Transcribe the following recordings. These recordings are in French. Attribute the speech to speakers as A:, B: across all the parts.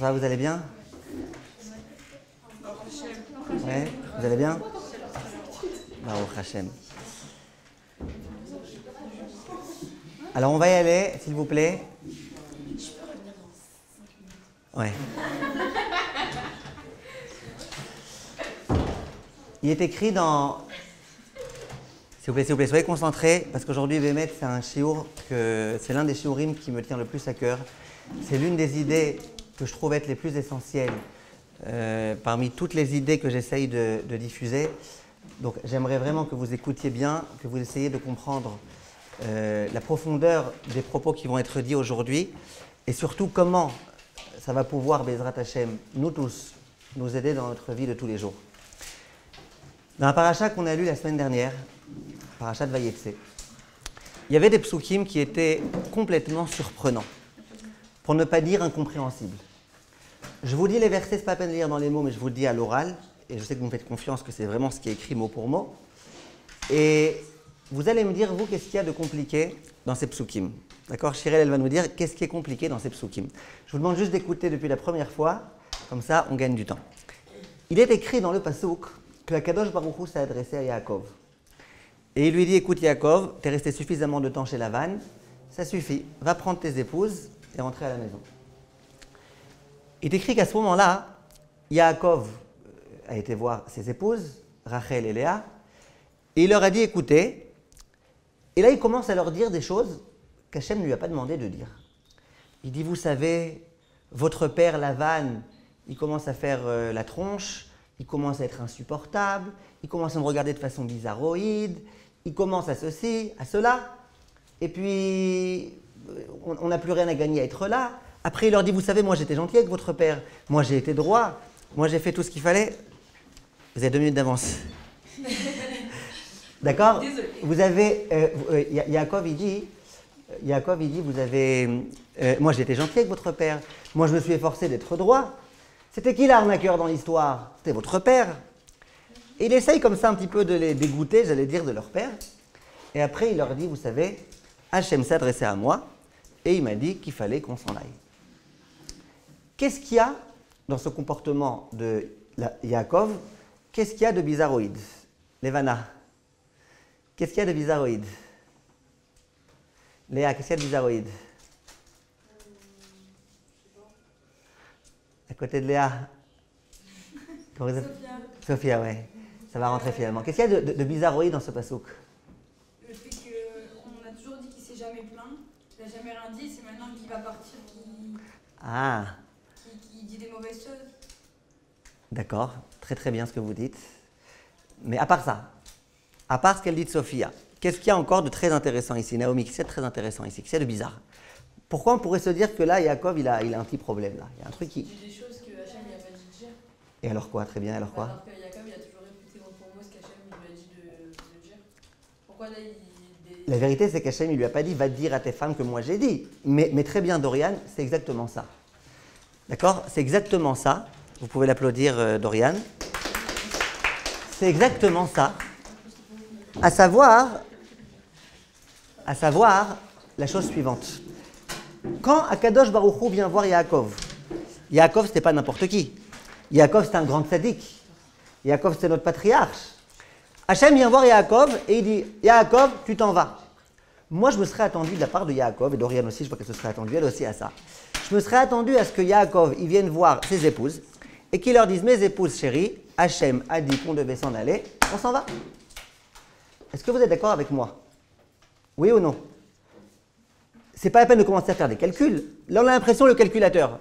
A: ça va, vous allez bien? Ouais, vous allez bien? Baruch Hashem. Alors on va y aller, s'il vous plaît. Ouais. Il est écrit dans... S'il vous plaît, soyez concentrés, parce qu'aujourd'hui, Bémet, c'est un shiur c'est l'un des shiurim qui me tient le plus à cœur. C'est l'une des idées que je trouve être les plus essentielles parmi toutes les idées que j'essaye de diffuser. Donc, j'aimerais vraiment que vous écoutiez bien, que vous essayiez de comprendre la profondeur des propos qui vont être dits aujourd'hui, et surtout comment ça va pouvoir, Bezrat Hashem, nous tous, nous aider dans notre vie de tous les jours. Dans la paracha qu'on a lu la semaine dernière, paracha de Vayetse, il y avait des psukim qui étaient complètement surprenants, pour ne pas dire incompréhensibles. Je vous dis les versets, c'est pas la peine de lire dans les mots, mais je vous le dis à l'oral, et je sais que vous me faites confiance que c'est vraiment ce qui est écrit mot pour mot. Et vous allez me dire, vous, qu'est-ce qu'il y a de compliqué dans ces psukim. D'accord? Shirel, elle va nous dire qu'est-ce qui est compliqué dans ces psukim. Je vous demande juste d'écouter depuis la première fois, comme ça on gagne du temps. Il est écrit dans le pasuk que Akadosh Baruch Hu s'est adressé à Yaakov. Et il lui dit, écoute Yaakov, tu es resté suffisamment de temps chez Lavan, ça suffit, va prendre tes épouses et rentrer à la maison. Il est écrit qu'à ce moment-là, Yaakov a été voir ses épouses, Rachel et Léa, et il leur a dit, écoutez, et là il commence à leur dire des choses qu'Hachem ne lui a pas demandé de dire. Il dit, vous savez, votre père Lavan, il commence à faire la tronche, il commence à être insupportable, il commence à me regarder de façon bizarroïde, il commence à ceci, à cela, et puis on n'a plus rien à gagner à être là. Après il leur dit, vous savez, moi j'étais gentil avec votre père, moi j'ai été droit, moi j'ai fait tout ce qu'il fallait. Vous avez 2 minutes d'avance. D'accord? Vous avez, Yaakov il dit, vous avez, moi j'ai été gentil avec votre père, moi je me suis efforcé d'être droit. C'était qui l'arnaqueur dans l'histoire? C'était votre père. Et il essaye comme ça un petit peu de les dégoûter, j'allais dire, de leur père. Et après, il leur dit, vous savez, Hachem s'est adressé à moi et il m'a dit qu'il fallait qu'on s'en aille. Qu'est-ce qu'il y a dans ce comportement de Yaakov? Qu'est-ce qu'il y a de bizarroïde? Levana, qu'est-ce qu'il y a de bizarroïde? Léa, qu'est-ce qu'il y a de bizarroïde? À côté de Léa. Sophia. Sophia, ouais. Ça va rentrer finalement. Qu'est-ce qu'il y a de bizarroïde dans ce passouk?
B: Le fait qu'on a toujours dit qu'il ne s'est jamais plaint, qu'il n'a jamais rien dit, c'est maintenant qu'il va partir qui dit des mauvaises choses.
A: D'accord, très très bien ce que vous dites. Mais à part ça, à part ce qu'elle dit de Sophia, qu'est-ce qu'il y a encore de très intéressant ici? Naomi, qu'est-ce qu'il y a de très intéressant ici? Qu'est-ce qu'il y a de bizarre? Pourquoi on pourrait se dire que là, Yaakov, il a un petit problème là? Il y a un truc qui...
B: Il dit des choses que Hachem n'a pas dit de dire.
A: Et alors quoi? Très bien, alors quoi?
B: Alors que Yaakov, il a toujours répété mot pour mot ce qu'Hachem lui a dit de dire. Pourquoi là,
A: La vérité, c'est qu'Hachem, il lui a pas dit, va dire à tes femmes que moi j'ai dit. Mais très bien, Dorian, c'est exactement ça. D'accord? C'est exactement ça. Vous pouvez l'applaudir, Dorian. C'est exactement ça. À savoir la chose suivante. Quand Akadosh Baruch Hu vient voir Yaakov, Yaakov, c'était pas n'importe qui. Yaakov, c'était un grand tzaddik. Yaakov, c'était notre patriarche. Hachem vient voir Yaakov et il dit, Yaakov, tu t'en vas. Moi, je me serais attendu de la part de Yaakov, et Dorian aussi, je vois qu'elle se serait attendue, elle aussi à ça. Je me serais attendu à ce que Yaakov, il vienne voir ses épouses et qu'il leur dise, mes épouses chéries, Hachem a dit qu'on devait s'en aller, on s'en va. Est-ce que vous êtes d'accord avec moi? Oui ou non? C'est pas la peine de commencer à faire des calculs. Là, on a l'impression, le calculateur.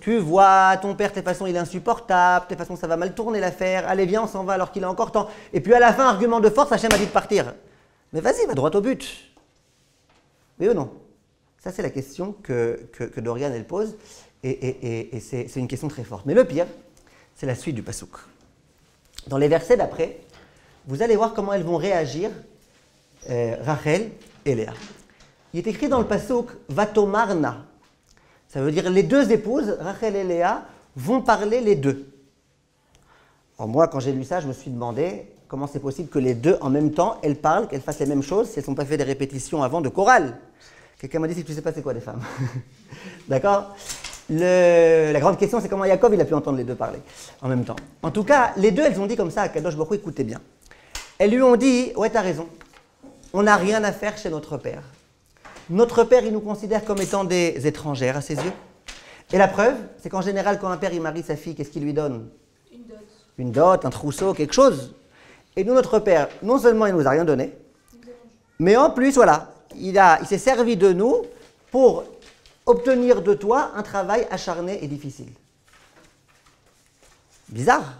A: Tu vois, ton père, de toute façon, il est insupportable, de toute façon, ça va mal tourner l'affaire. Allez, viens, on s'en va alors qu'il a encore temps. Et puis à la fin, argument de force, Hachem a dit de partir. Mais vas-y, va droit au but. Oui ou non? Ça, c'est la question que Dorian, elle pose. Et c'est une question très forte. Mais le pire, c'est la suite du passouk. Dans les versets d'après, vous allez voir comment elles vont réagir, Rachel et Léa. Il est écrit dans le passouk Vatomarna. Ça veut dire les deux épouses, Rachel et Léa, vont parler les deux. Alors moi, quand j'ai lu ça, je me suis demandé comment c'est possible que les deux, en même temps, elles parlent, qu'elles fassent les mêmes choses si elles ne sont pas fait des répétitions avant de chorale. Quelqu'un m'a dit si tu ne sais pas c'est quoi les femmes. D'accord? La grande question, c'est comment Yaakov il a pu entendre les deux parler en même temps. En tout cas, les deux, elles ont dit comme ça à Kadosh Baruch Hu, écoutez bien. Elles lui ont dit, ouais, t'as raison, on n'a rien à faire chez notre père. Notre père, il nous considère comme étant des étrangères à ses yeux. Et la preuve, c'est qu'en général, quand un père il marie sa fille, qu'est-ce qu'il lui donne?
B: Une dot.
A: Une dot, un trousseau, quelque chose. Et nous, notre père, non seulement il ne nous a rien donné, mais en plus, voilà, il s'est servi de nous pour obtenir de toi un travail acharné et difficile. Bizarre.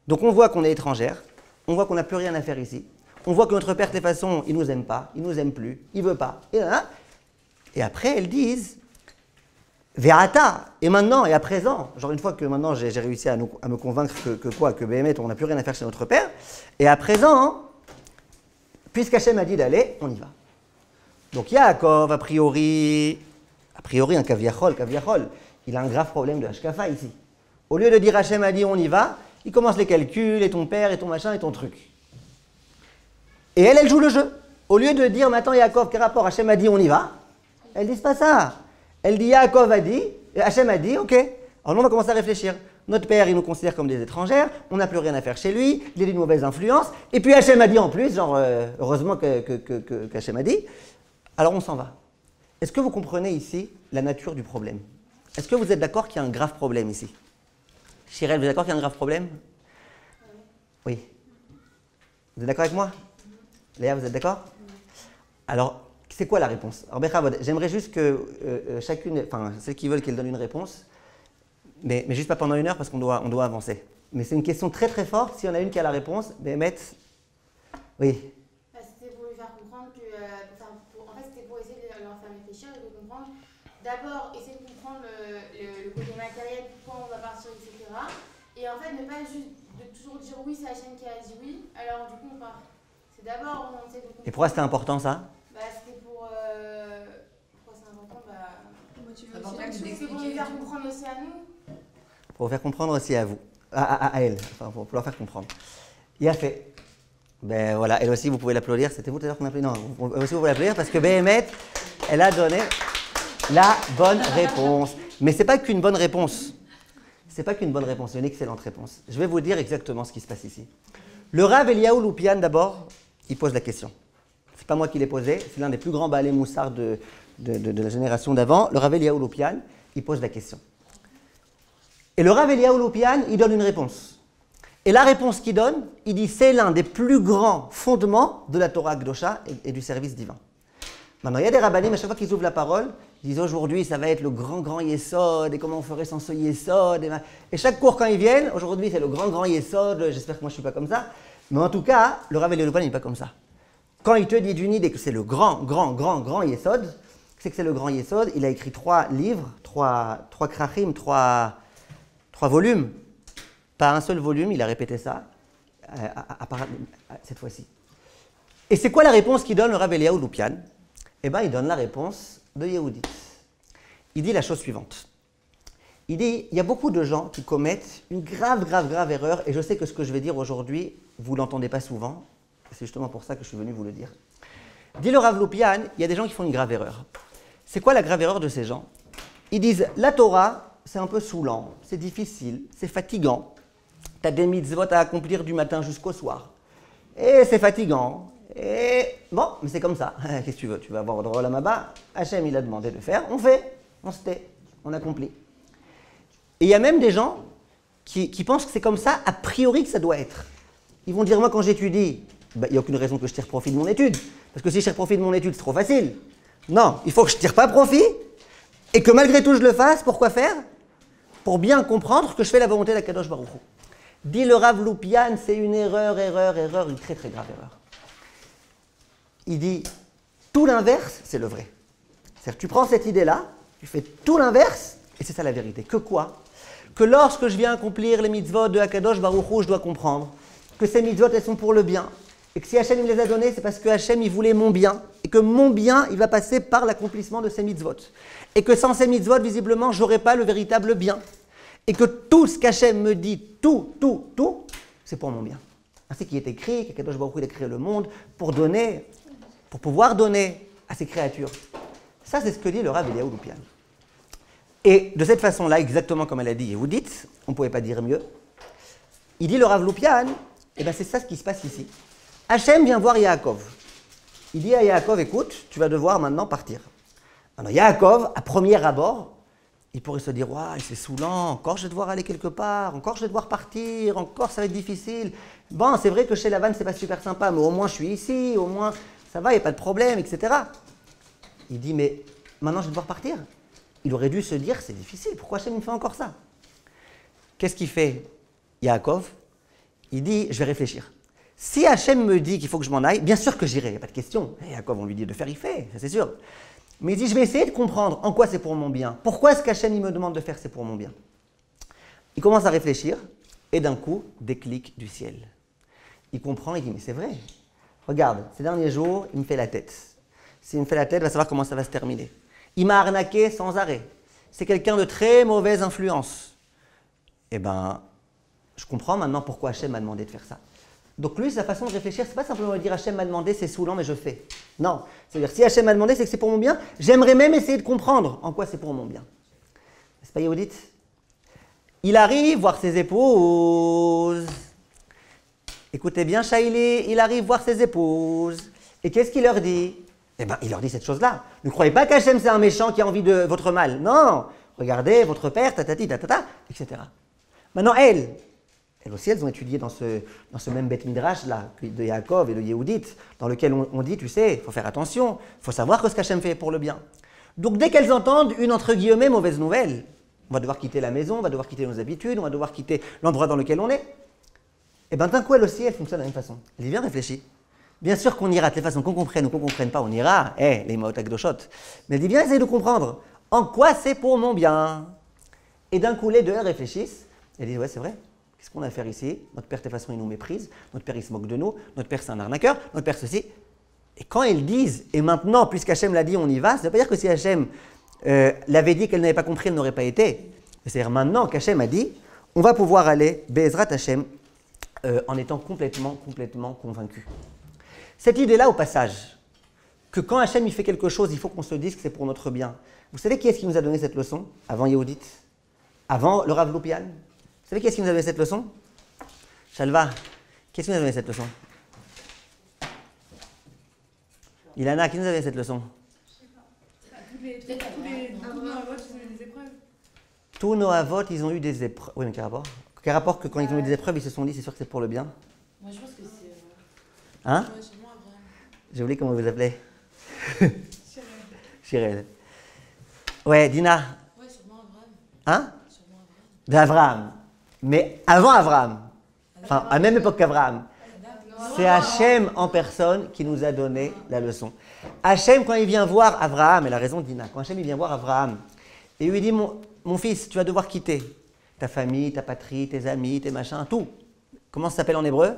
A: Donc on voit qu'on est étrangère, on voit qu'on n'a plus rien à faire ici, on voit que notre père, de toute façon, il ne nous aime pas, il ne nous aime plus, il ne veut pas. Et après, elles disent, Ve'ata, et maintenant, et à présent, genre une fois que maintenant j'ai réussi à me convaincre que Béhémet, on n'a plus rien à faire chez notre père, et à présent, puisqu'Hachem a dit d'aller, on y va. Donc Yaakov, a priori un kaviachol, il a un grave problème de Hashkafa ici. Au lieu de dire Hachem a dit on y va, il commence les calculs, et ton père, et ton machin, et ton truc. Et elle joue le jeu. Au lieu de dire maintenant Yaakov, quel rapport, Hachem a dit on y va, elles disent pas ça. Elle dit Yaakov a dit, et Hachem a dit ok. Alors nous on va commencer à réfléchir. Notre père, il nous considère comme des étrangères, on n'a plus rien à faire chez lui, il a une mauvaise influence, et puis Hachem a dit en plus, genre heureusement qu'Hachem a dit, alors on s'en va. Est-ce que vous comprenez ici la nature du problème? Est-ce que vous êtes d'accord qu'il y a un grave problème ici? Chirel, vous êtes d'accord qu'il y a un grave problème? Oui. Vous êtes d'accord avec moi? Léa, vous êtes d'accord? Alors, c'est quoi la réponse? Alors, Bechavod, j'aimerais juste que chacune, enfin, ceux qui veulent qu'elle donne une réponse, mais juste pas pendant 1 heure parce qu'on doit avancer. Mais c'est une question très très forte. S'il y en a une qui a la réponse, Béhémet, oui.
C: C'était pour lui faire comprendre que, en fait, c'était pour essayer de leur faire réfléchir et de comprendre. D'abord, essayer de comprendre le côté matériel, pourquoi on va partir, etc. Et en fait, ne pas juste de toujours dire oui, c'est Hachem qui a dit oui, alors du coup on part. C'est d'abord on essaie de comprendre.
A: Et pourquoi c'était important ça?
C: C'était pour. Pourquoi c'est important?
B: C'est
C: pour nous faire comprendre aussi à nous.
A: Pour vous faire comprendre aussi à vous, à elle, enfin pour leur faire comprendre. Il a fait. Ben voilà, elle aussi vous pouvez l'applaudir. C'était vous tout à l'heure qu'on appelait? Non, elle aussi vous pouvez l'applaudir parce que Béhémet, elle a donné la bonne réponse. Mais c'est pas qu'une bonne réponse. C'est pas qu'une bonne réponse, c'est une excellente réponse. Je vais vous dire exactement ce qui se passe ici. Le Rav Eliaou Loupian d'abord, il pose la question. C'est pas moi qui l'ai posé, c'est l'un des plus grands balais moussards de la génération d'avant. Le Rav Eliaou Loupian, il pose la question. Et le Rav Eliaou Loupian, il donne une réponse. Et la réponse qu'il donne, il dit c'est l'un des plus grands fondements de la Torah Kdosha et du service divin. Maintenant, il y a des rabbanim, à chaque fois qu'ils ouvrent la parole, ils disent aujourd'hui ça va être le grand Yesod, et comment on ferait sans ce Yesod. Et chaque cours quand ils viennent, aujourd'hui c'est le grand Yesod, j'espère que moi je ne suis pas comme ça. Mais en tout cas, le Rav Eliaou Loupian n'est pas comme ça. Quand il te dit d'une idée que c'est le grand Yesod, c'est que c'est le grand Yesod, il a écrit 3 livres, 3 krachim, 3 volumes. Pas un seul volume, il a répété ça, cette fois-ci. Et c'est quoi la réponse qu'il donne le Rav Eliaou Loupian? Eh bien, il donne la réponse de Yehudit. Il dit la chose suivante. Il dit, il y a beaucoup de gens qui commettent une grave erreur, et je sais que ce que je vais dire aujourd'hui, vous ne l'entendez pas souvent, c'est justement pour ça que je suis venu vous le dire. Dit le Rav Loupian, il y a des gens qui font une grave erreur. C'est quoi la grave erreur de ces gens? Ils disent, la Torah, c'est un peu saoulant, c'est difficile, c'est fatigant. Tu as des mitzvot à accomplir du matin jusqu'au soir. Et c'est fatigant. Et bon, mais c'est comme ça. Qu'est-ce que tu veux? Tu vas avoir droit à la Maba. Hachem, il a demandé de faire. On fait. On se tait. On accomplit. Et il y a même des gens qui pensent que c'est comme ça, a priori, que ça doit être. Ils vont dire, moi, quand j'étudie, il n'y a aucune raison que je tire profit de mon étude. Parce que si je tire profit de mon étude, c'est trop facile. Non, il faut que je ne tire pas profit. Et que malgré tout, je le fasse. Pourquoi faire? Pour bien comprendre que je fais la volonté d'Akadosh Baruch Hu. Dit le Rav Loupian, c'est une erreur, une très grave erreur. Il dit, tout l'inverse, c'est le vrai. C'est-à-dire tu prends cette idée-là, tu fais tout l'inverse, et c'est ça la vérité. Que quoi? Que lorsque je viens accomplir les mitzvot de Akadosh Baruch Hu, je dois comprendre que ces mitzvot, elles sont pour le bien. Et que si Hachem il me les a donnés, c'est parce que Hachem, il voulait mon bien. Et que mon bien, il va passer par l'accomplissement de ces mitzvot. Et que sans ces mitzvot, visiblement, je n'aurai pas le véritable bien. Et que tout ce qu'Hachem me dit, tout, c'est pour mon bien. Ainsi qu'il est écrit, qu'Akadosh Baruch Hu il a créé le monde pour pouvoir donner à ses créatures. Ça, c'est ce que dit le Rav Eliaou Loupian. Et de cette façon-là, exactement comme elle a dit, et vous dites, on ne pouvait pas dire mieux, il dit le Rav Loupian, et bien c'est ça ce qui se passe ici. Hachem vient voir Yaakov. Il dit à Yaakov, écoute, tu vas devoir maintenant partir. Alors Yaakov, à premier abord, il pourrait se dire, ouais, c'est saoulant, encore je vais devoir aller quelque part, encore je vais devoir partir, encore ça va être difficile. Bon, c'est vrai que chez Lavan, c'est pas super sympa, mais au moins je suis ici, au moins ça va, il n'y a pas de problème, etc. Il dit, mais maintenant je vais devoir partir. Il aurait dû se dire, c'est difficile, pourquoi Hachem me fait encore ça? Qu'est-ce qu'il fait, Yaakov? Il dit, je vais réfléchir. Si Hachem me dit qu'il faut que je m'en aille, bien sûr que j'irai, il n'y a pas de question. Et Yaakov, on lui dit de faire, il fait, ça c'est sûr. Mais il dit, je vais essayer de comprendre en quoi c'est pour mon bien. Pourquoi est-ce qu'Hachem il me demande de faire, c'est pour mon bien? Il commence à réfléchir, et d'un coup, déclic du ciel. Il comprend, il dit, mais c'est vrai. Regarde, ces derniers jours, il me fait la tête. S'il me fait la tête, il va savoir comment ça va se terminer. Il m'a arnaqué sans arrêt. C'est quelqu'un de très mauvaise influence. Eh bien, je comprends maintenant pourquoi Hachem m'a demandé de faire ça. Donc lui, sa façon de réfléchir, c'est pas simplement de dire Hachem m'a demandé, c'est saoulant, mais je fais. Non, c'est-à-dire si Hachem m'a demandé, c'est que c'est pour mon bien. J'aimerais même essayer de comprendre en quoi c'est pour mon bien. N'est-ce pas, Yehudit? Il arrive voir ses épouses. Écoutez bien, Shaili, il arrive voir ses épouses. Et qu'est-ce qu'il leur dit? Eh bien, il leur dit cette chose-là. Ne croyez pas qu'Hachem, c'est un méchant qui a envie de votre mal. Non, regardez, votre père, tatati, tatata, etc. Maintenant, elles aussi, elles ont étudié dans ce même Beth Midrash là, de Yaakov et de Yehudit, dans lequel on dit, tu sais, il faut faire attention, il faut savoir que ce qu'Hachem fait pour le bien. Donc dès qu'elles entendent une, entre guillemets, mauvaise nouvelle, on va devoir quitter la maison, on va devoir quitter nos habitudes, on va devoir quitter l'endroit dans lequel on est, et bien d'un coup, elle aussi, elle fonctionne de la même façon. Elle dit, bien réfléchis. Bien sûr qu'on ira, de toute façon, qu'on comprenne ou qu'on ne comprenne pas, on ira, les Maot Akdoshot. Mais elle dit, bien essayer de comprendre en quoi c'est pour mon bien. Et d'un coup, les deux, elles réfléchissent, elles disent, ouais, c'est vrai. Qu'est-ce qu'on a à faire ici? Notre père, de toute façon, il nous méprise. Notre père, il se moque de nous. Notre père, c'est un arnaqueur. Notre père, ceci. Et quand ils disent, et maintenant, puisqu'Hachem l'a dit, on y va, ça ne veut pas dire que si Hachem l'avait dit qu'elle n'avait pas compris, elle n'aurait pas été. C'est-à-dire maintenant qu'Hachem a dit, on va pouvoir aller, Be'ezrat Hachem, en étant complètement convaincu. Cette idée-là, au passage, que quand Hachem il fait quelque chose, il faut qu'on se dise que c'est pour notre bien. Vous savez qui est-ce qui nous a donné cette leçon? Avant Yehudit? Avant le Rav Loupian? Vous savez qui est-ce qui nous a donné cette leçon? Shalva, qui est-ce qui nous a donné cette leçon? Ilana, qui nous a donné cette leçon? Tous nos avots, ils ont eu des épreuves. Oui, mais quel rapport? Quel rapport que quand ils ont eu des épreuves, ils se sont dit, c'est sûr que c'est pour le bien?
D: Moi, je pense que c'est...
A: Hein? J'ai oublié comment vous appelez. Chirel. Ouais, Dina.
D: Ouais, sûrement Abraham.
A: Hein?
D: Sûrement Abraham.
A: D'Abraham. Mais avant Abraham. Enfin, à la même époque qu'Abraham. C'est Hachem en personne qui nous a donné la leçon. Hachem, quand il vient voir Abraham, elle a raison, Dina, quand Hachem il vient voir Abraham, et il lui dit, mon fils, tu vas devoir quitter ta famille, ta patrie, tes amis, tes machins, tout. Comment ça s'appelle en hébreu?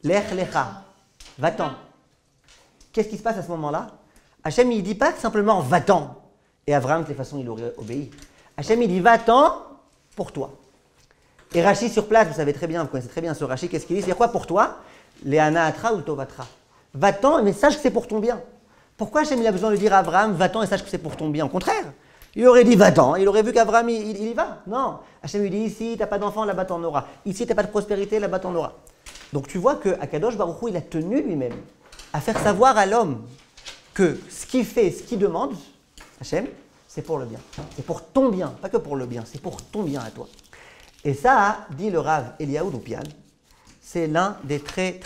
A: Lech lecha. Va-t'en. Qu'est-ce qui se passe à ce moment-là? Hachem, il ne dit pas simplement va-t'en. Et Abraham, de toute façon, il aurait obéi. Hachem, il dit va-t'en pour toi. Et Rashi sur place, vous savez très bien, vous connaissez très bien ce Rashi, qu'est-ce qu'il dit? C'est quoi pour toi? Léana atra ou tovatra. Va-t'en, mais sache que c'est pour ton bien. Pourquoi Hachem il a besoin de dire à Abraham va-t'en et sache que c'est pour ton bien? Au contraire, il aurait dit va-t'en, il aurait vu qu'Abraham il y va. Non, Hachem lui dit ici, tu n'as pas d'enfant, là-bas t'en auras. Ici, tu n'as pas de prospérité, là-bas t'en auras. Donc tu vois que Akadosh Baruch Hu, il a tenu lui-même à faire savoir à l'homme que ce qu'il fait, ce qu'il demande, Hachem, c'est pour le bien. C'est pour ton bien, pas que pour le bien, c'est pour ton bien à toi. Et ça, dit le Rav Eliyahu Loupian, c'est l'un des très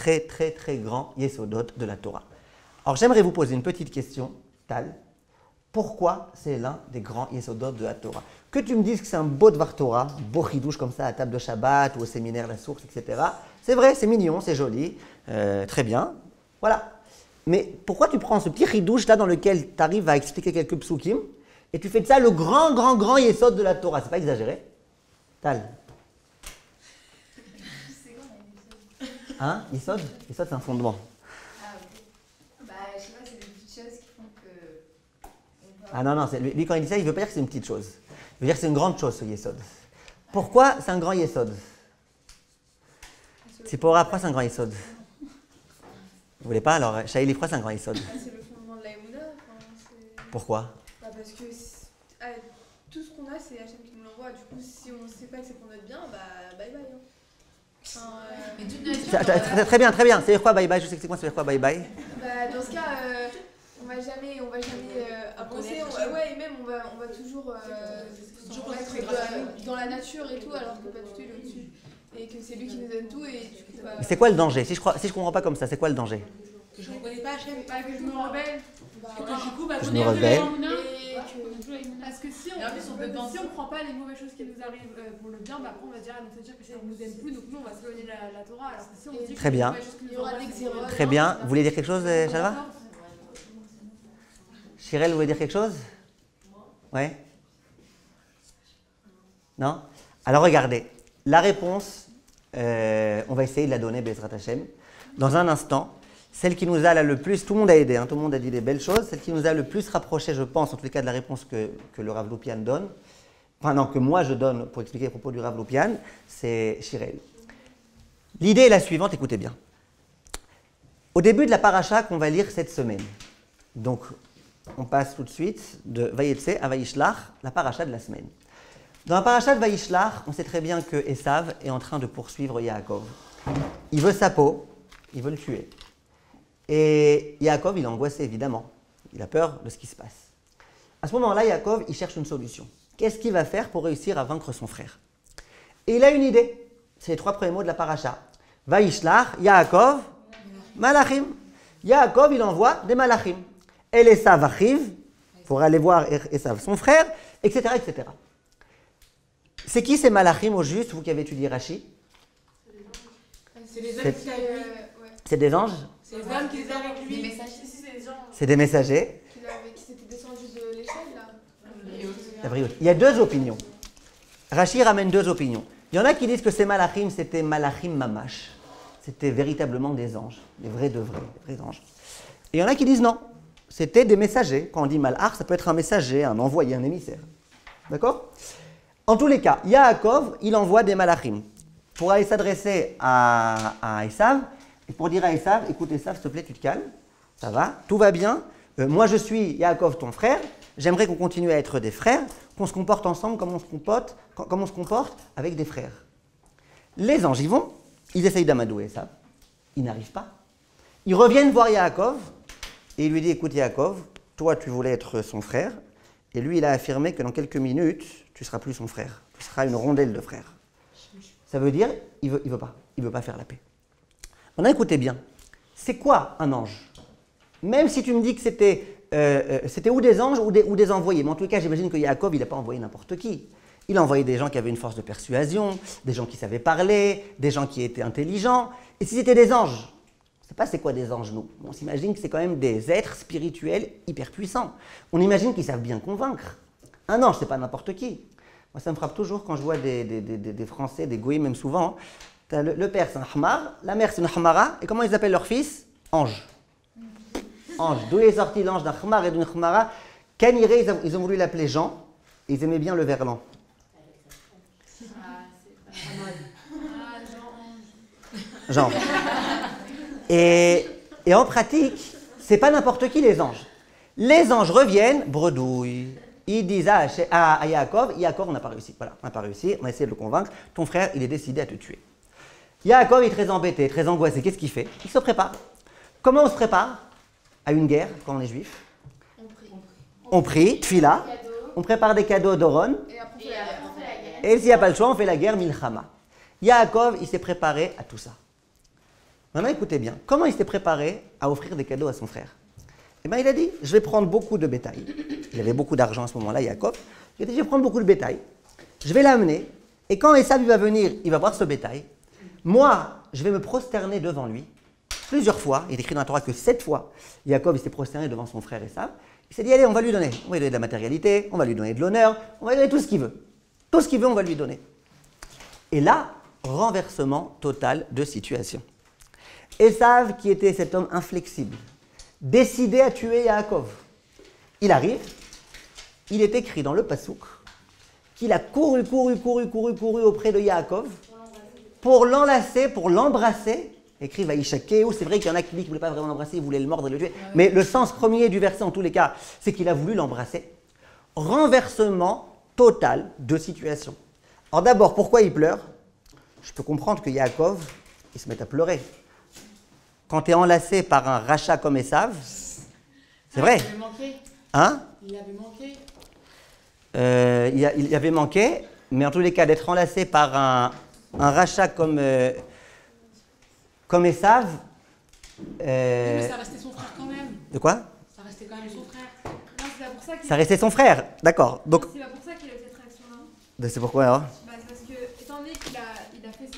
A: grands yesodot de la Torah. Alors j'aimerais vous poser une petite question, Tal. Pourquoi c'est l'un des grands yesodot de la Torah? Que tu me dises que c'est un beau Dvar Torah, beau chidouche comme ça à table de Shabbat ou au séminaire La Source, etc. C'est vrai, c'est mignon, c'est joli, très bien, voilà. Mais pourquoi tu prends ce petit chidouche là dans lequel tu arrives à expliquer quelques psukim et tu fais de ça le grand yesod de la Torah? C'est pas exagéré? Tal. Hein? Yesod? Yesod, c'est un fondement.
C: Ah oui. Bah, je sais pas, c'est des petites choses qui font que...
A: Ah non, lui quand il dit ça, il ne veut pas dire que c'est une petite chose. Il veut dire que c'est une grande chose, ce yesod. Pourquoi c'est un grand yesod? C'est pour pourquoi c'est un grand yesod? Vous voulez pas? Alors, Shaïli, pourquoi c'est un grand yesod?
B: C'est le fondement de la Emouna.
A: Pourquoi?
B: Parce que
E: tout ce qu'on a, c'est Hachem qui nous l'envoie. Du coup, si on ne sait pas que c'est pour notre bien, bah bye bye. Hein. Enfin,
D: Mais toute nature,
A: Très bien, très bien. C'est quoi bye bye? Je sais que c'est quoi, c'est quoi bye bye?
E: bah, dans ce cas, on va jamais avancer. Ouais, et même on va toujours être dans la nature et tout, alors que pas du tout il est au-dessus. Et que c'est lui qui nous donne tout. Et du coup,
A: Mais c'est quoi le danger? Si je comprends pas comme ça, c'est quoi le danger?
D: que je ne reconnais pas Hachem.
B: Pas que je me rebelle.
D: Et que du coup,
A: Je me rebelle.
B: Parce que si
D: Et en plus, on peut penser-
B: on prend pas les mauvaises choses qui nous arrivent pour le bien, bah après on va dire, nous dire que ça nous aime plus, donc nous on va s'éloigner de la Torah. Alors que si on se dit que
A: Très bien.
B: les mauvaises choses qui
E: il y
B: nous
E: aura
B: arrivent,
E: des
B: c'est
E: xéros.
A: Très bien. Vous voulez dire quelque chose, Shalva? Chirel, vous voulez dire quelque chose? Ouais? Non? Alors regardez, la réponse, on va essayer de la donner, Bezrat Hashem. Dans un instant, celle qui nous a là le plus, tout le monde a aidé, hein, tout le monde a dit des belles choses, celle qui nous a le plus rapproché, je pense, en tous les cas de la réponse que le Rav Loupian donne, enfin non, que moi je donne pour expliquer à propos du Rav Loupian, c'est Chirel. L'idée est la suivante, écoutez bien. Au début de la paracha qu'on va lire cette semaine, donc on passe tout de suite de Vayetse à Vayishlach, la paracha de la semaine. Dans la paracha de Vayishlach, on sait très bien que Esav est en train de poursuivre Yaakov. Il veut sa peau, il veut le tuer. Et Yaakov, il est angoissé évidemment. Il a peur de ce qui se passe. À ce moment-là, Yaakov, il cherche une solution. Qu'est-ce qu'il va faire pour réussir à vaincre son frère? Et il a une idée. C'est les 3 premiers mots de la paracha. Vayishlach, Yaakov, Malachim. Yaakov, il envoie des Malachim. El Esav arrive pour aller voir Esav, son frère, etc., etc. C'est qui ces Malachim au juste, vous qui avez étudié Rashi?
E: C'est les
A: C'est-
E: hommes qui arrivent.
A: C'est des anges?
B: c'est les âmes qui étaient avec lui.
D: Les messages.
B: Si, c'est les gens.
A: C'est des messagers?
E: Qui s'étaient descendus de l'échelle là.
A: Gabriel. Il y a 2 opinions. Rashi ramène 2 opinions. Il y en a qui disent que ces Malachim, c'était Malachim Mamash. C'était véritablement des anges, des vrais de vrais, des vrais anges. Et il y en a qui disent non, c'était des messagers. Quand on dit Malach, ça peut être un messager, un envoyé, un émissaire. D'accord? En tous les cas, Yaakov, il envoie des Malachim pour aller s'adresser à Esav et pour dire à Esav, écoute Esav, s'il te plaît, tu te calmes, ça va, tout va bien. Moi, je suis Yaakov, ton frère. J'aimerais qu'on continue à être des frères, qu'on se comporte ensemble comme on se comporte avec des frères. Les anges y vont, ils essayent d'amadouer Esav, ils n'arrivent pas. Ils reviennent voir Yaakov et il lui dit, écoute Yaakov, toi tu voulais être son frère, et lui il a affirmé que dans quelques minutes, tu ne seras plus son frère, tu seras une rondelle de frère. Ça veut dire, il veut pas faire la paix. Maintenant écoutez bien, c'est quoi un ange? Même si tu me dis que c'était ou des anges ou des envoyés, mais en tout cas j'imagine que Yaakov il n'a pas envoyé n'importe qui. Il a envoyé des gens qui avaient une force de persuasion, des gens qui savaient parler, des gens qui étaient intelligents. Et si c'était des anges, je ne sais pas c'est quoi des anges, nous. On s'imagine que c'est quand même des êtres spirituels hyper puissants. On imagine qu'ils savent bien convaincre. Un ange, c'est pas n'importe qui. Moi, ça me frappe toujours quand je vois des Français, des goïs même souvent. Le père, c'est un hamar, la mère, c'est une hamara. Et comment ils appellent leur fils? Ange. Ange. D'où est sorti l'ange d'un hamar et d'une hamara? Kaniré, ils ont voulu l'appeler Jean. Et ils aimaient bien le verlan. Jean. Et en pratique, c'est pas n'importe qui les anges. Les anges reviennent, bredouille. Ils disent à Yaakov, Yaakov, on n'a pas réussi. Voilà, on n'a pas réussi, on a essayé de le convaincre. Ton frère, il est décidé à te tuer. Yaakov est très embêté, très angoissé. Qu'est-ce qu'il fait? Il se prépare. Comment on se prépare à une guerre quand on est juif? On prie, tfila. On prépare des cadeaux d'Oron.
E: Et après,
C: Et après, on fait la guerre.
A: Et s'il n'y a pas le choix, on fait la guerre Milchama. Yaakov, il s'est préparé à tout ça. Maintenant, écoutez bien. Comment il s'est préparé à offrir des cadeaux à son frère? Eh bien, il a dit, je vais prendre beaucoup de bétail. Il avait beaucoup d'argent à ce moment-là, Yaakov. Il a dit, je vais prendre beaucoup de bétail. Je vais l'amener. Et quand Esav va venir, il va voir ce bétail. Moi, je vais me prosterner devant lui. Plusieurs fois. Il est écrit dans la Torah que 7 fois. Yaakov, il s'est prosterné devant son frère Esav. Il s'est dit, allez, on va lui donner. On va lui donner de la matérialité, on va lui donner de l'honneur, on va lui donner tout ce qu'il veut. Tout ce qu'il veut, on va lui donner. Et là, renversement total de situation. Esav, qui était cet homme inflexible, décidé à tuer Yaakov. Il arrive, il est écrit dans le Passouk qu'il a couru auprès de Yaakov pour l'enlacer, pour l'embrasser. Écrit Vaïshakeu, c'est vrai qu'il y en a qui disent qu'il ne voulait pas vraiment l'embrasser, il voulait le mordre et le tuer. Mais le sens premier du verset, en tous les cas, c'est qu'il a voulu l'embrasser. Renversement total de situation. Alors d'abord, pourquoi il pleure? Je peux comprendre que Yaakov, il se met à pleurer. Quand tu es enlacé par un rachat comme Esav, c'est vrai.
D: Il avait manqué.
A: Hein?
D: Il avait manqué.
A: Il avait manqué, mais en tous les cas, d'être enlacé par un rachat comme Esav.
D: Mais ça restait son frère quand même.
A: De quoi?
D: Ça restait quand même son frère.
B: Non, c'est pas pour ça qu'il
A: Ça restait son frère, d'accord. Donc,
B: c'est pas pour ça qu'il a eu cette réaction-là.
A: c'est pourquoi alors?
B: Bah, c'est parce que, étant donné qu'il a fait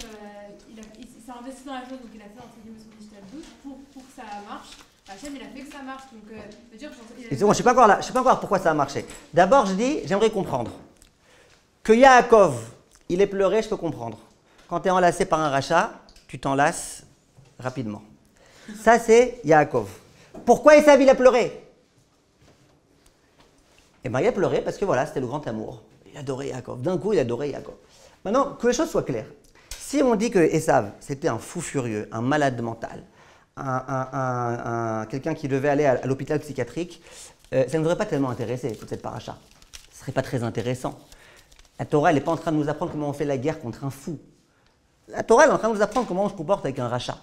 B: il s'est investi dans la chose, donc il a fait entre guillemets son digital boost pour que ça marche. Hachem, il a fait que ça marche, donc je veux dire,
A: Et bon, je ne sais pas encore là, je sais pas encore pourquoi ça a marché. D'abord, je dis, j'aimerais comprendre. Que Yaakov, il ait pleuré, je peux comprendre. Quand tu es enlacé par un rachat, tu t'enlaces rapidement. Ça, c'est Yaakov. Pourquoi Esav, il a pleuré? Eh bien, il a pleuré parce que voilà, c'était le grand amour. Il adorait Yaakov. D'un coup, il adorait Yaakov. Maintenant, que les choses soient claires. Si on dit que Esav, c'était un fou furieux, un malade mental, quelqu'un qui devait aller à l'hôpital psychiatrique, ça ne nous aurait pas tellement intéressé, toute cette paracha. Ce ne serait pas très intéressant. La Torah, elle n'est pas en train de nous apprendre comment on fait la guerre contre un fou. La Torah, elle est en train de nous apprendre comment on se comporte avec un rachat.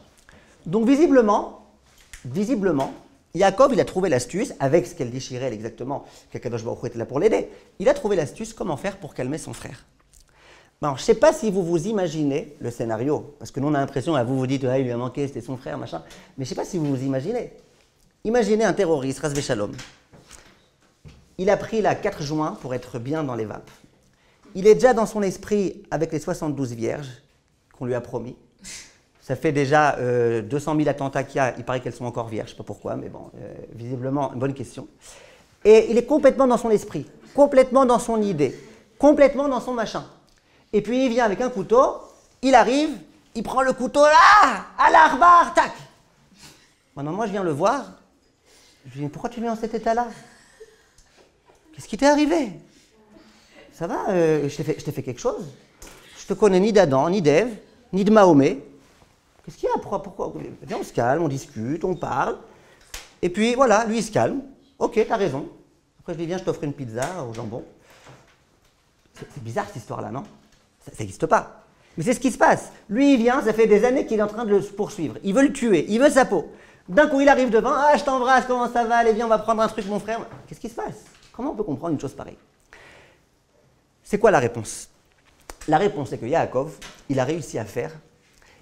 A: Donc, visiblement, Yaakov, il a trouvé l'astuce, avec ce qu'elle dit Shirel exactement, qu'Akadosh Baruch Hu était là pour l'aider. Il a trouvé l'astuce comment faire pour calmer son frère. Bon, je ne sais pas si vous vous imaginez le scénario, parce que nous on a l'impression, vous vous dites, ah, il lui a manqué, c'était son frère, machin, mais je ne sais pas si vous vous imaginez. Imaginez un terroriste, Ras Shalom. Il a pris la 4 juin pour être bien dans les vapes. Il est déjà dans son esprit avec les 72 vierges qu'on lui a promis. Ça fait déjà 200 000 attentats qu'il y a, il paraît qu'elles sont encore vierges, je ne sais pas pourquoi, mais bon, visiblement, une bonne question. Et il est complètement dans son esprit, complètement dans son idée, complètement dans son machin. Et puis il vient avec un couteau, il arrive, il prend le couteau là, à l'arbar, tac. Maintenant moi je viens le voir, je lui dis pourquoi tu es en cet état-là? Qu'est-ce qui t'est arrivé? Ça va, je t'ai fait quelque chose? Je te connais ni d'Adam, ni d'Ève, ni de Mahomet. Qu'est-ce qu'il y a? Pourquoi? Viens, on se calme, on discute, on parle. Et puis voilà, lui il se calme. Ok, t'as raison. Après je lui dis viens, je t'offre une pizza au jambon. C'est bizarre cette histoire-là, non? Ça n'existe pas. Mais c'est ce qui se passe. Lui, il vient, ça fait des années qu'il est en train de le poursuivre. Il veut le tuer, il veut sa peau. D'un coup, il arrive devant. Ah, je t'embrasse, comment ça va? Allez, viens, on va prendre un truc, mon frère. Qu'est-ce qui se passe? Comment on peut comprendre une chose pareille? C'est quoi la réponse? La réponse, c'est que Yaakov, il a réussi à faire,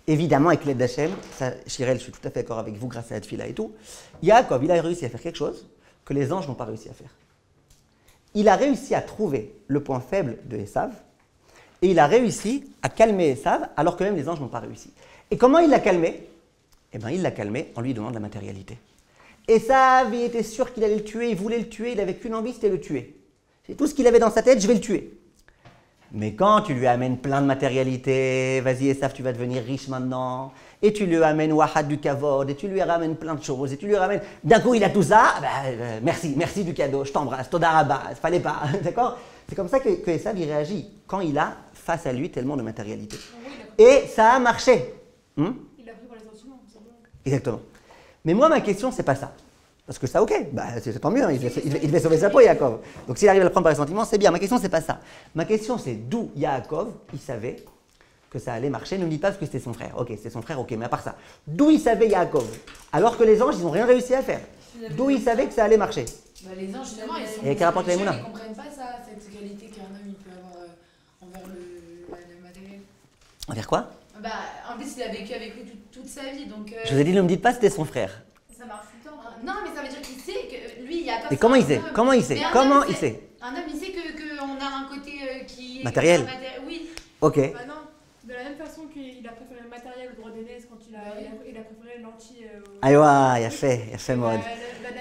A: évidemment avec l'aide d'Hachem, ça, Shirel, je suis tout à fait d'accord avec vous, grâce à la Tfila et tout, Yaakov, il a réussi à faire quelque chose que les anges n'ont pas réussi à faire. Il a réussi à trouver le point faible de Esav, et il a réussi à calmer Esav, alors que même les anges n'ont pas réussi. Et comment il l'a calmé? Eh bien, il l'a calmé en lui donnant de la matérialité. Esav, il était sûr qu'il allait le tuer, il voulait le tuer, il n'avait qu'une envie, c'était le tuer. C'est tout ce qu'il avait dans sa tête, je vais le tuer. Mais quand tu lui amènes plein de matérialité, vas-y Esav, tu vas devenir riche maintenant, et tu lui amènes Wahad du Kavod, et tu lui ramènes plein de choses, et tu lui ramènes... D'un coup, il a tout ça, merci du cadeau, je t'embrasse, Toda Rabba, fallait pas, d'accord? C'est comme ça que Esav, il réagit, quand il a face à lui tellement de matérialité. Et ça a marché.
B: Il a pris pour les sentiments, c'est bon.
A: Exactement. Mais moi, ma question, c'est pas ça. Parce que ça, ok, c'est tant mieux, hein, il devait sauver sa peau, Yaakov. Donc s'il arrive à le prendre par les sentiments, c'est bien. Ma question, c'est pas ça. Ma question, c'est d'où Yaakov, il savait que ça allait marcher. Ne me dites pas parce que c'était son frère. Ok, c'était son frère, ok, mais à part ça. D'où il savait Yaakov? Alors que les anges, ils n'ont rien réussi à faire. D'où il savait que ça allait marcher?
D: Bah, les anges, justement, ils sont.
A: Et quel rapport avec
D: Ils
A: Mouna?
D: ne comprennent pas ça, cette qualité qu'un homme il peut avoir envers le matériel.
A: Envers quoi?
D: Bah, en plus, il a vécu avec lui toute sa vie, donc.
A: Je vous ai dit, ne me dites pas que c'était son frère.
C: Ça marche tout le temps. Non, mais ça veut dire qu'il sait que lui, il y a pas.
A: Et comment il sait? Comment il sait?
C: Mais un
A: Comment
C: homme,
A: il sait?
C: Un homme, il sait qu'on a un côté qui.
A: Matériel.
C: Oui.
A: Ok.
B: Bah non, de la même façon qu'il a préféré le matériel au droit d'aînesse quand il a préféré les lentilles.
A: Ah ouais, il a fait mode.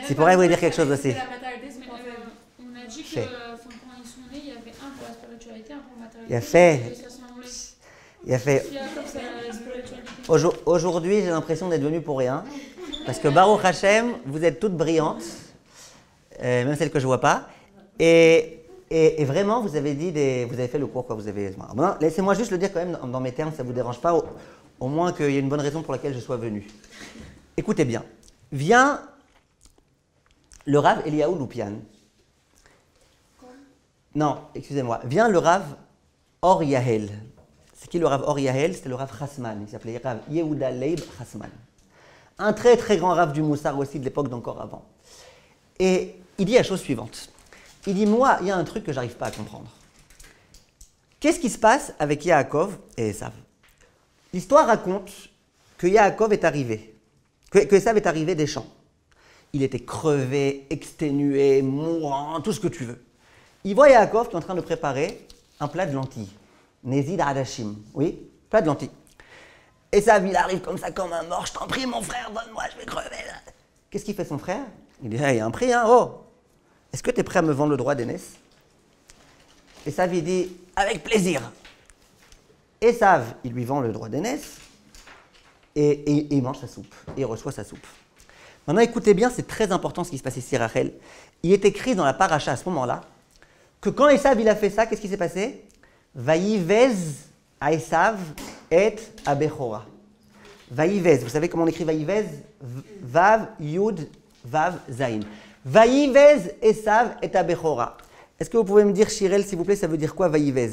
A: C'est pour elle, vous voulez dire quelque chose aussi.
B: La matérialité, c'est son point faible.
F: On a dit que
A: Fait.
F: quand ils sont nés, il y avait un pour la spiritualité, un pour la matérialité.
A: Il a fait.
F: Et ça s'enlève.
A: Il a fait.
F: Il y a comme ça la spiritualité.
A: Aujourd'hui, j'ai l'impression d'être venu pour rien. Parce que Baruch Hashem, vous êtes toutes brillantes, même celles que je ne vois pas. Et vraiment, vous avez fait le cours, quoi. Vous avez. Bon, laissez-moi juste le dire quand même dans mes termes, ça ne vous dérange pas, au moins qu'il y ait une bonne raison pour laquelle je sois venu. Écoutez bien. Vient le Rav Eliyahu Loupian. Non, excusez-moi. Vient le Rav Or Yahel. C'est qui le Rav Or Yahel? C'était le Rav Chasman. Il s'appelait Rav Yehuda Leib Chasman. Un très très grand Rav du Moussar aussi de l'époque d'encore avant. Et il dit la chose suivante. Il dit, moi, il y a un truc que j'arrive pas à comprendre. Qu'est-ce qui se passe avec Yaakov et Esav? L'histoire raconte que Yaakov est arrivé, que Esav est arrivé des champs. Il était crevé, exténué, mourant, tout ce que tu veux. Il voit Yaakov qui est en train de préparer un plat de lentilles. Nezid Hadashim. Oui, plat de lentilles. Esav, il arrive comme ça, comme un mort. Je t'en prie, mon frère, donne-moi, je vais crever. Là. Qu'est-ce qu'il fait son frère? Il dit, hey, il y a un prix, hein, oh. Est-ce que tu es prêt à me vendre le droit d'aînesse? Esav, il dit, avec plaisir. Esav, il lui vend le droit d'aînesse et il mange sa soupe. Et il reçoit sa soupe. Maintenant, écoutez bien, c'est très important ce qui se passe ici, Rachel. Il est écrit dans la paracha à ce moment-là que quand Esav il a fait ça, qu'est-ce qui s'est passé? Vaïvez à Esav et à Bechora. Vaïvez, vous savez comment on écrit Vaïvez? Vav, Yud, Vav, Zain. Vaïvez Esav et à Bechora. Est-ce que vous pouvez me dire, Shirel, s'il vous plaît, ça veut dire quoi Vaïvez?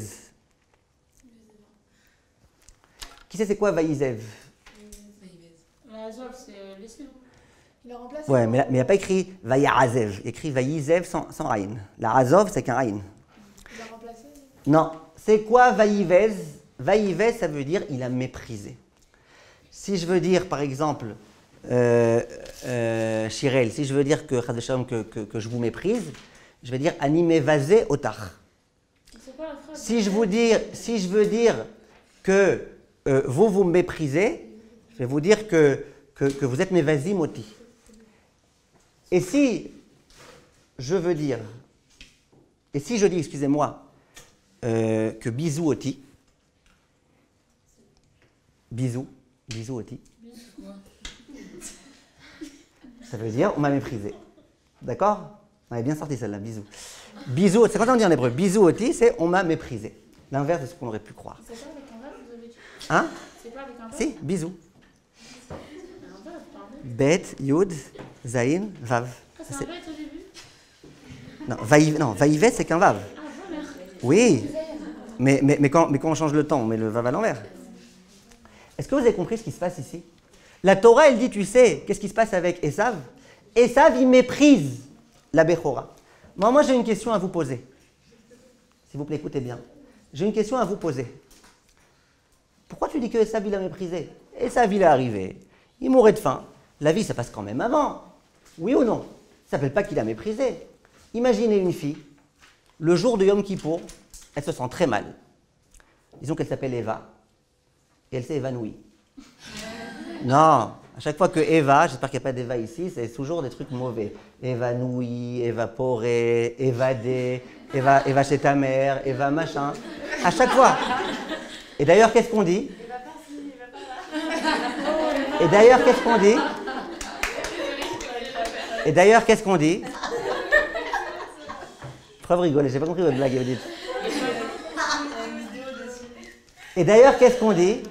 A: Qui sait c'est quoi Vaïzev?
F: La Azov, c'est l'essai.
E: Il a remplacé.
A: Ouais, mais il n'y a pas écrit Vaïazev. Il y a écrit Vaïzev sans Aïn. La Azov, c'est qu'un Aïn.
E: Il a remplacé.
A: Non. C'est quoi Vaïvez? Vaïvez, ça veut dire il a méprisé. Si je veux dire, par exemple, Shirel, si je veux dire que je vous méprise, je vais dire Animé Vazé Otar.
F: C'est quoi la phrase?
A: Si je veux dire que vous me méprisez, je vais vous dire que vous êtes mes vazimoti. Et si je dis, excusez-moi, que bisou oti, bisou oti, ça veut dire on m'a méprisé. D'accord? On avait bien sorti celle-là, bisou. Bisou, c'est quand on dit en hébreu, bisou oti, c'est on m'a méprisé. L'inverse de ce qu'on aurait pu croire.
F: C'est pas avec un verbe, vous avez dit?
A: Hein?
F: C'est pas avec un verbe?
A: Si, bisou.
F: Un verbe, pardon.
A: Bet, Yud, Zain, Vav.
F: C'est un verbe au début?
A: Non, Vaïvet, c'est qu'un Vav.
F: Ah, voilà.
A: Oui, mais quand on change le temps, on met le Vav à l'envers. Est-ce que vous avez compris ce qui se passe ici? La Torah, elle dit, tu sais, qu'est-ce qui se passe avec Esav? Esav, il méprise la Bechora. Moi, j'ai une question à vous poser. S'il vous plaît, écoutez bien. J'ai une question à vous poser. Pourquoi tu dis que Esav, il a méprisé? Esav, il est arrivé, il mourait de faim. La vie, ça passe quand même avant. Oui ou non? Ça ne s'appelle pas qu'il a méprisé. Imaginez une fille, le jour de Yom Kippour, elle se sent très mal. Disons qu'elle s'appelle Eva, et elle s'est évanouie. Non, à chaque fois que Eva, j'espère qu'il n'y a pas d'Eva ici, c'est toujours des trucs mauvais. Évanouie, évaporé, évadé, Eva chez ta mère, Eva machin. À chaque fois. Et d'ailleurs, qu'est-ce qu'on dit? Et d'ailleurs, qu'est-ce qu'on dit? Et d'ailleurs, qu'est-ce qu'on dit? Preuve rigoler, j'ai pas compris votre blague, vous dites. Et d'ailleurs, qu'est-ce qu'on dit?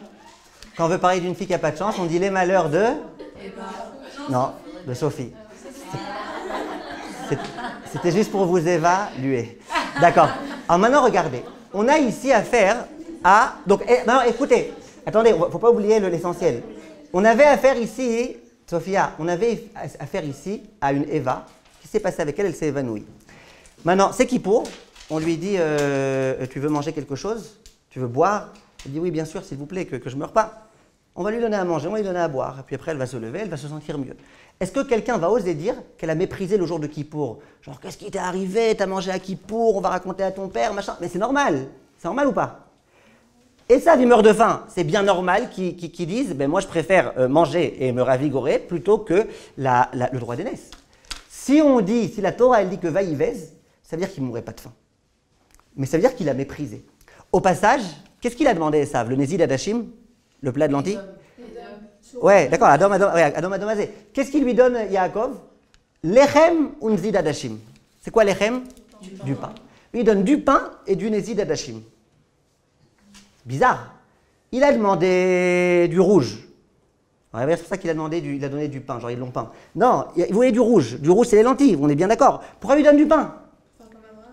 A: Quand on veut parler d'une fille qui n'a pas de chance, on dit les malheurs de... Non, de Sophie. C'était juste pour vous évaluer. D'accord. Alors maintenant, regardez. On a ici affaire à... Donc, non, écoutez. Attendez, il ne faut pas oublier l'essentiel. On avait affaire ici, Sophia, on avait affaire ici à une Eva. Qu'est-ce qui s'est passé avec elle? Elle s'est évanouie. Maintenant, c'est Kippour. On lui dit, tu veux manger quelque chose? Tu veux boire? Elle dit, oui, bien sûr, s'il vous plaît, que je ne meure pas. On va lui donner à manger, on va lui donner à boire. Et puis après, elle va se lever, elle va se sentir mieux. Est-ce que quelqu'un va oser dire qu'elle a méprisé le jour de Kippour? Genre, qu'est-ce qui t'est arrivé? T'as mangé à Kippour, on va raconter à ton père, machin. Mais c'est normal. C'est normal ou pas? Et ça, il meurt de faim. C'est bien normal qu'ils disent, ben moi, je préfère manger et me ravigorer plutôt que le droit d'aînesse. Si on dit, si la Torah, elle dit que Vaïvez, ça veut dire qu'il ne mourrait pas de faim. Mais ça veut dire qu'il a méprisé. Au passage, qu'est-ce qu'il a demandé, Esav? Le Nezid Hadashim? Le plat de lentilles? Ouais, d'accord, Adam Azé. Qu'est-ce qu'il lui donne, Yaakov? Lechem ou Nezid Hadashim. C'est quoi lechem? Du pain. Il donne du pain et du Nezid Hadashim. Bizarre. Il a demandé du rouge. Ouais, c'est pour ça qu'il a donné du pain, genre ils l'ont peint. Non, il voulait du rouge. Du rouge, c'est les lentilles, on est bien d'accord. Pourquoi il lui donne du pain?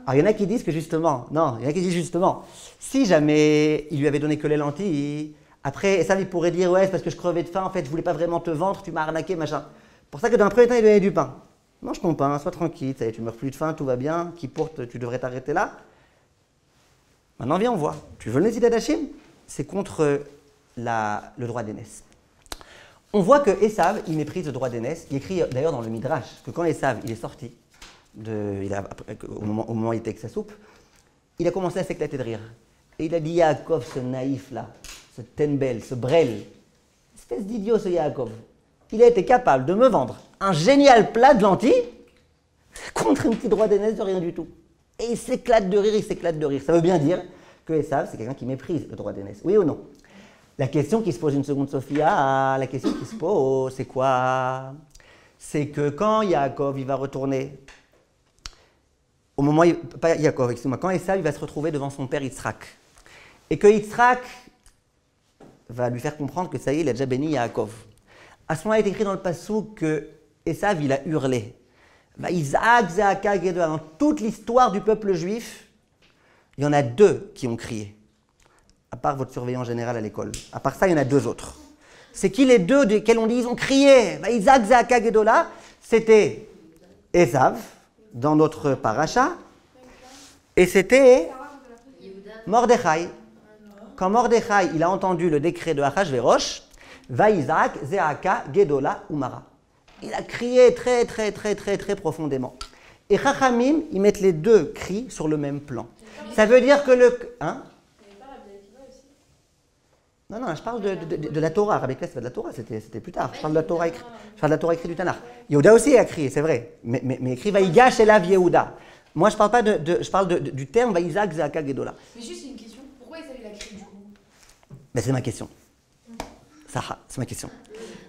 A: Alors, il y en a qui disent que justement, non, il y en a qui disent justement, si jamais il lui avait donné que les lentilles, après, Esav, il pourrait dire, ouais, c'est parce que je crevais de faim, en fait, je voulais pas vraiment te vendre, tu m'as arnaqué, machin. Pour ça que dans un premier temps, il lui donnait du pain. Mange ton pain, sois tranquille, ça y est, tu meurs plus de faim, tout va bien, qui porte, tu devrais t'arrêter là. Maintenant, viens, on voit. Tu veux le Nézid Hadashim? C'est contre le droit d'aînesse. On voit que Esav, il méprise le droit d'aînesse. Il écrit d'ailleurs dans le Midrash que quand Esav, il est sorti, au moment où il était avec sa soupe, il a commencé à s'éclater de rire. Et il a dit, Yaakov, ce naïf là, ce tenbel, ce brel, espèce d'idiot ce Yaakov, il a été capable de me vendre un génial plat de lentilles contre un petit droit d'aînesse de rien du tout. Et il s'éclate de rire, il s'éclate de rire. Ça veut bien dire que Esav, c'est quelqu'un qui méprise le droit d'aînesse. Oui ou non? La question qui se pose une seconde, Sophia, la question qui se pose, c'est quoi? C'est que quand Yaakov, il va retourner, au moment, pas Yaakov, excusez-moi, quand Esav, il va se retrouver devant son père Yitzhak, et que Yitzhak va lui faire comprendre que ça y est, il a déjà béni Yaakov. À ce moment-là, il est écrit dans le Passouk que Esav, il a hurlé. Isaac, Zéaka, Gédola. Dans toute l'histoire du peuple juif, il y en a deux qui ont crié. À part votre surveillant général à l'école. À part ça, il y en a deux autres. C'est qui les deux desquels on dit ils ont crié? Isaac, Zéaka, Gédola, c'était Esav, dans notre paracha, et c'était Mordechai. Quand Mordechai, il a entendu le décret de Achashverosh, Va Isaac, Zéaka, Gédola, Umara. Il a crié très, très, très, très, très profondément. Et Chachamim, ils mettent les deux cris sur le même plan. Ça veut dire que le... Hein? Non, non, je parle de la Torah. Rabbi Kless, c'est pas de la Torah, c'était plus tard. Je parle de la Torah écrite du Tanakh. Yehuda aussi a crié, c'est vrai. Mais écrit Vaïgash Elav Yehuda. Moi, je parle pas je parle du terme Vaïzak Zaka Gedola.
D: Mais juste une question, pourquoi il a crié du coup?
A: Ben, c'est ma question. Ça, c'est ma question.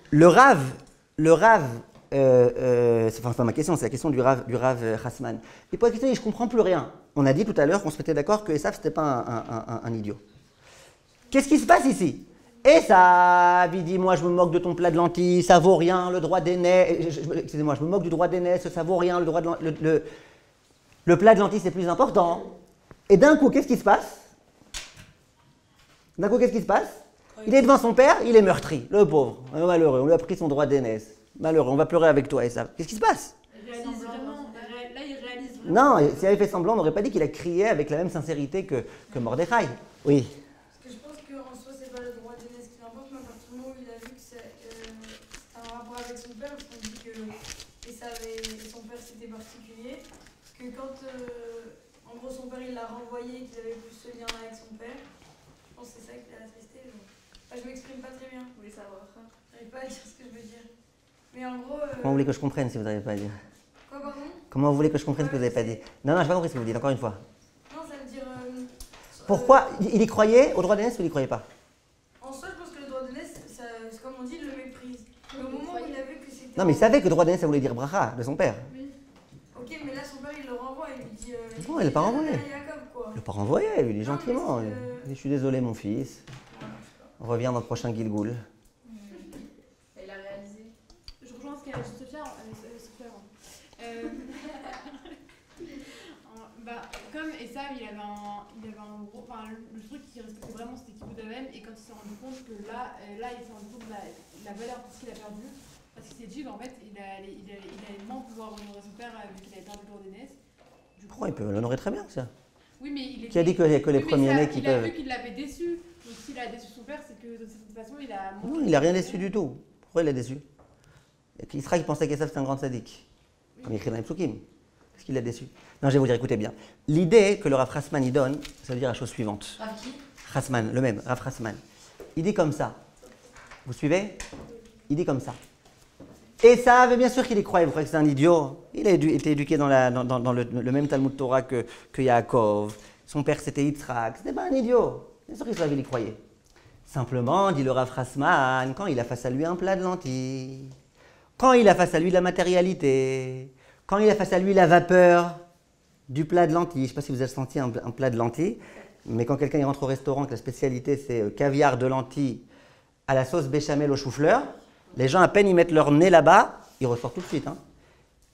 A: Le Rav, c'est pas ma question, c'est la question du Rav Hasman. Il pose la question, je comprends plus rien. On a dit tout à l'heure qu'on se mettait d'accord que Esav, c'était pas un idiot. Qu'est-ce qui se passe ici? Esav, il dit, moi je me moque de ton plat de lentilles, ça vaut rien, le droit d'aînesse, excusez-moi, je me moque du droit d'aînesse, ça vaut rien, le plat de lentilles c'est plus important. Et d'un coup, qu'est-ce qui se passe? Il est devant son père, il est meurtri, le pauvre, malheureux, on lui a pris son droit d'aînesse. Malheureux, on va pleurer avec toi, Esav. Qu'est-ce qui se passe?
B: Il réalise vraiment, là il réalise vraiment.
A: Non, s'il avait fait semblant, on n'aurait pas dit qu'il a crié avec la même sincérité que Mordechai. Oui.
G: Parce que je pense qu'en soi, c'est pas le droit d'aînesse qui l'importe, mais à partir du moment où il a vu que c'est un rapport avec son père, parce qu'on dit que son père c'était particulier, que quand en gros son père il l'a renvoyé, qu'il avait plus ce lien avec son père, je pense que c'est ça qui l'a attristé. Enfin, je m'exprime pas très bien. Vous voulez savoir? J'arrive pas à dire ce que je veux dire. Mais en gros.
A: Comment vous voulez que je comprenne si vous n'arrivez pas à dire?
G: Quoi, pardon?
A: Comment vous voulez que je comprenne ce que vous n'avez pas dit? Non, j'ai pas compris ce que vous dites, encore une fois.
G: Non, ça veut dire.
A: Pourquoi il y croyait au droit d'aînesse ou il n'y croyait pas?
G: En soi, je pense que le droit d'aînesse, c'est comme on dit, il le méprise. Mais au moment où il a vu que c'était.
A: Non, mais il savait que le droit d'aînesse, ça voulait dire bracha de son père.
G: Oui. Ok, mais là, son père, il le renvoie, il lui dit.
A: Non, il l'a pas renvoyé.
G: Jacob, quoi.
A: Il l'a pas renvoyé, il lui dit gentiment.
G: mais
A: Il dit, je suis désolé, mon fils. Reviens dans le prochain Gilgoul.
E: Elle a réalisé.
B: Je rejoins ce qu'a dit Sophia. Comme Esav, il avait un gros. Enfin, le truc qui respectait vraiment, c'était Kibbout Avem. Et quand il s'est rendu compte que là il s'est rendu compte de la valeur de ce qu'il a perdu. Parce qu'il s'est dit qu'en fait, il allait moins pouvoir honorer son père vu qu'il avait perdu le droit d'aînesse.
A: Pourquoi il peut l'honorer très bien, ça?
B: Oui, mais il
A: Qui a dit qu'il n'y a que les premiers-nés qui peuvent.
B: Il a vu qu'il l'avait déçu. Donc s'il a déçu son père, c'est que de cette façon, il a.
A: Non, il n'a rien déçu du tout. Pourquoi il l'a déçu? Israël pensait qu'Esav c'était un grand sadique. Comme il écrit dans les Psukim. Qu'est-ce qu'il l'a déçu? Non, je vais vous dire, écoutez bien. L'idée que le Rav Hasman y donne, ça veut dire la chose suivante.
D: Rav qui?
A: Hasman, le même, Rav Hasman. Il dit comme ça. Vous suivez? Il dit comme ça. Esav, bien sûr qu'il y croyait, vous croyez que c'est un idiot? Il a été éduqué dans le même Talmud Torah que Yaakov. Son père c'était Yitzhak. C'était pas un idiot. Bien sûr qu'Esav il y croyait. Simplement, dit le Rav Hasman, quand il a face à lui un plat de lentilles, quand il a face à lui la matérialité, quand il a face à lui la vapeur du plat de lentilles, je ne sais pas si vous avez senti un plat de lentilles, mais quand quelqu'un rentre au restaurant, que la spécialité c'est caviar de lentilles à la sauce béchamel au chou-fleur, les gens à peine ils mettent leur nez là-bas, ils ressortent tout de suite.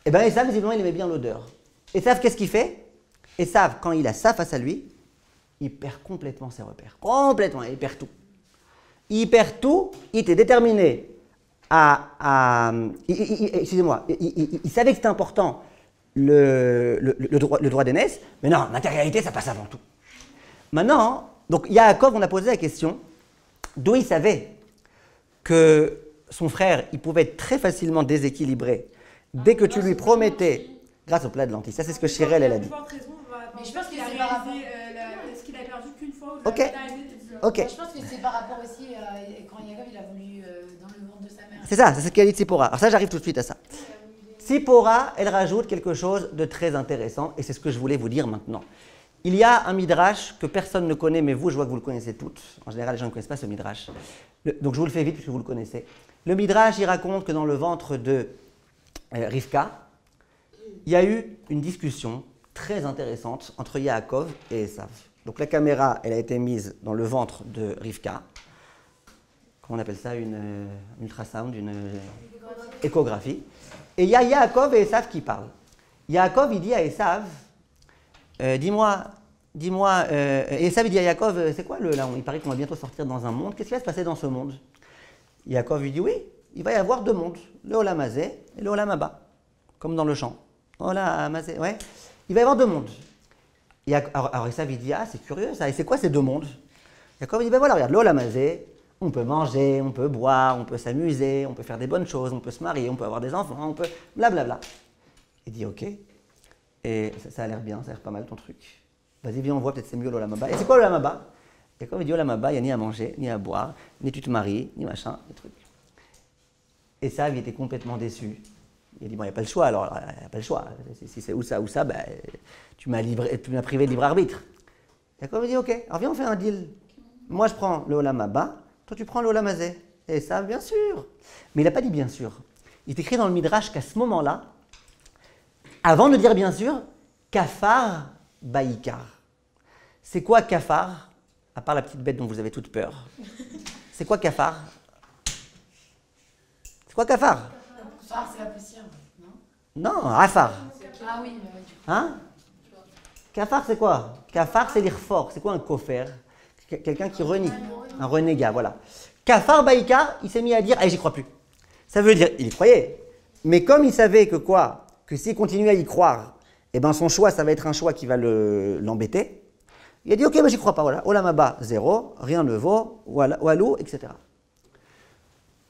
A: Et bien Esav, visiblement, il aimait bien l'odeur. Esav, qu'est-ce qu'il fait? Esav, quand il a ça face à lui, il perd complètement ses repères. Complètement, il perd tout. Il perd tout, il était déterminé excusez-moi, il savait que c'était important le droit d'aînesse, mais non, la matérialité, ça passe avant tout. Maintenant, donc Yaakov, on a posé la question d'où il savait que son frère, il pouvait être très facilement déséquilibré dès que tu lui promettais, grâce au plat de lentilles. Ça, c'est ce que Chirel, elle a dit.
B: Mais je pense qu'il a réalisé ce qu'il a perdu qu'une fois.
A: Ok. Ok.
D: Je pense que c'est par rapport aussi quand Yaakov il a voulu dans le ventre de sa mère.
A: C'est ça, c'est ce qu'a dit Tzipora. Alors ça, j'arrive tout de suite à ça. Tzipora, elle rajoute quelque chose de très intéressant, et c'est ce que je voulais vous dire maintenant. Il y a un midrash que personne ne connaît, mais vous, je vois que vous le connaissez toutes. En général, les gens ne connaissent pas ce midrash. Donc je vous le fais vite puisque vous le connaissez. Le midrash, il raconte que dans le ventre de Rivka, il y a eu une discussion très intéressante entre Yaakov et Esav. Donc la caméra, elle a été mise dans le ventre de Rivka. Comment on appelle ça? Une ultrasound, une échographie. Et il y a Yaakov et Esav qui parlent. Yaakov, il dit à Esav, dis-moi, et Esav, il dit à Yaakov, c'est quoi là, il paraît qu'on va bientôt sortir dans un monde, qu'est-ce qui va se passer dans ce monde? Yaakov lui dit, oui, il va y avoir deux mondes, le Olam Hazé et le Olam Haba, comme dans le chant. Olam Hazé, ouais. Il va y avoir deux mondes. Alors Esav, il dit, ah, c'est curieux ça, et c'est quoi ces deux mondes? Yaakov, il dit, ben voilà, regarde, le Olam Hazé, on peut manger, on peut boire, on peut s'amuser, on peut faire des bonnes choses, on peut se marier, on peut avoir des enfants, on peut blablabla. Il dit, ok. Et ça a l'air bien, ça a l'air pas mal ton truc. Vas-y, viens, on voit, peut-être c'est mieux l'Olam Haba. Et c'est quoi l'Olam Haba? Et comme il dit Olam Haba, il n'y a ni à manger, ni à boire, ni tu te maries, ni machin, des trucs. Et ça, il était complètement déçu. Il a dit, bon, il n'y a pas le choix, alors, il n'y a pas le choix. Si c'est ou ça, ben, tu m'as privé de libre arbitre. Et comme il dit, ok, alors viens, on fait un deal. Moi, je prends le Olam Haba, toi, tu prends le Olam Hazé. Et ça, bien sûr. Mais il n'a pas dit bien sûr. Il est écrit dans le Midrash qu'à ce moment-là, avant de dire bien sûr, kafar baïkar. C'est quoi kafar? À part la petite bête dont vous avez toute peur. C'est quoi kafar? C'est quoi kafar?
D: Ah, c'est la poussière, non?
A: Non, afar.
D: Ah oui, mais ouais,
A: Hein? Kafar, c'est quoi? Kafar, c'est lire fort. C'est quoi un kofer? Quelqu'un qui renie. Un renégat, voilà. Kafar baïkar, il s'est mis à dire, ah, j'y crois plus. Ça veut dire, il y croyait. Mais comme il savait que quoi? Que s'il continue à y croire, eh ben son choix, ça va être un choix qui va l'embêter. Il a dit, ok, mais j'y crois pas, voilà. Olam Haba, 0, rien ne vaut, walou, etc.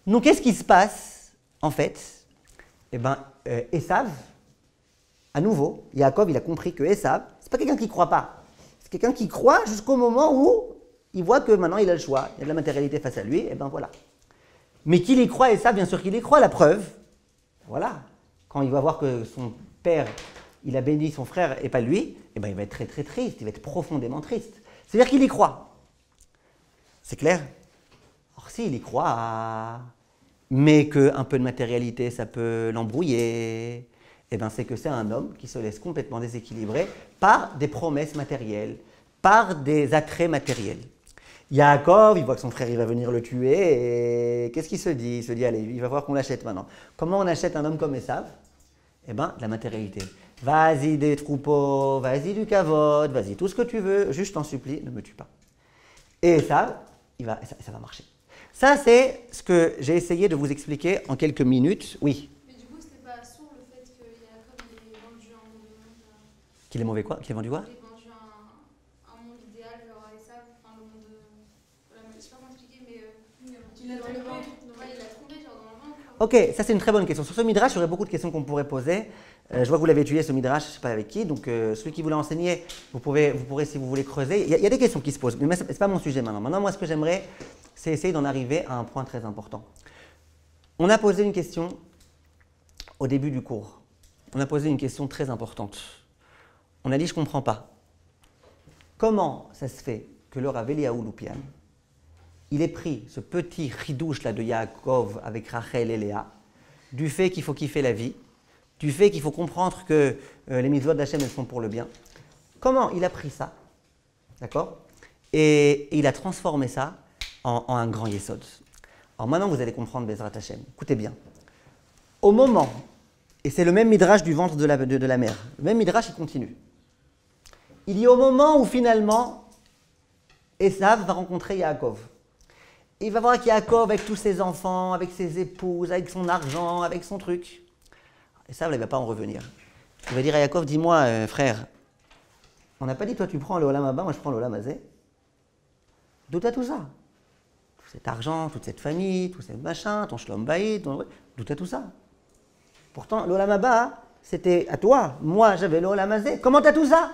A: Donc, qu'est-ce qui se passe, en fait? Eh bien, Esav, à nouveau, Yaakov, il a compris que Esav, c'est pas quelqu'un qui croit pas. C'est quelqu'un qui croit jusqu'au moment où il voit que maintenant il a le choix. Il y a de la matérialité face à lui, et ben voilà. Mais qu'il y croit, Esav, bien sûr qu'il y croit, la preuve, voilà. Quand il va voir que son père, il a béni son frère et pas lui, eh ben il va être très très triste, il va être profondément triste. C'est-à-dire qu'il y croit. C'est clair? Or si, il y croit, mais qu'un peu de matérialité, ça peut l'embrouiller, eh ben c'est que c'est un homme qui se laisse complètement déséquilibrer par des promesses matérielles, par des attraits matériels. Yaakov, il voit que son frère il va venir le tuer, et qu'est-ce qu'il se dit? Il se dit, allez, il va voir qu'on l'achète maintenant. Comment on achète un homme comme Esav? Eh bien, de la matérialité. Vas-y des troupeaux, vas-y du kavod, vas-y tout ce que tu veux, juste je t'en supplie, ne me tue pas. Et Esav, ça va marcher. Ça, c'est ce que j'ai essayé de vous expliquer en quelques minutes. Oui.
E: Mais du coup, c'était pas sourd le fait que Yaakov ait vendu un monde.
A: Qu'il est mauvais quoi? Qu'il ait vendu quoi?
E: Il ait vendu un monde idéal, genre Esav, enfin le monde. Voilà, je sais pas comment expliquer, mais.
G: Il a
E: dans le
G: trompé.
E: ventre. Ouais, il a trompé, genre dans le ventre.
A: Ok, ça c'est une très bonne question. Sur ce midrash, il y aurait beaucoup de questions qu'on pourrait poser. Je vois que vous l'avez étudié ce midrash, je ne sais pas avec qui, donc celui qui vous l'a enseigné, vous pourrez, si vous voulez creuser. Il y a des questions qui se posent, mais ce n'est pas mon sujet maintenant. Maintenant, moi, ce que j'aimerais, c'est essayer d'en arriver à un point très important. On a posé une question au début du cours. On a posé une question très importante. On a dit, je ne comprends pas. Comment ça se fait que le Rav Eliyahu Loupian, il ait pris ce petit ridouche là de Yaakov avec Rachel et Léa, du fait qu'il faut kiffer la vie, du fait qu'il faut comprendre que les mitzvot d'Hachem, elles sont pour le bien. Comment il a pris ça, d'accord, et il a transformé ça en un grand yesod. Alors maintenant, vous allez comprendre Bezrat Hachem. Écoutez bien. Au moment, et c'est le même midrash du ventre de la mer, le même midrash, il continue. il y a au moment où finalement, Esav va rencontrer Yaakov. Il va voir qu'Yaakov, avec tous ses enfants, avec ses épouses, avec son argent, avec son truc, Esav, il ne va pas en revenir. Il va dire à Yaakov, dis-moi, frère, on n'a pas dit, toi tu prends le Olam Haba, moi je prends le Olam Hazé. D'où t'as tout ça? Tout cet argent, toute cette famille, tout ce machin, ton Shlom Bayit, d'où t'as tout ça? Pourtant, le Olam Haba, c'était à toi. Moi, j'avais le Olam Hazé. Comment t'as tout ça?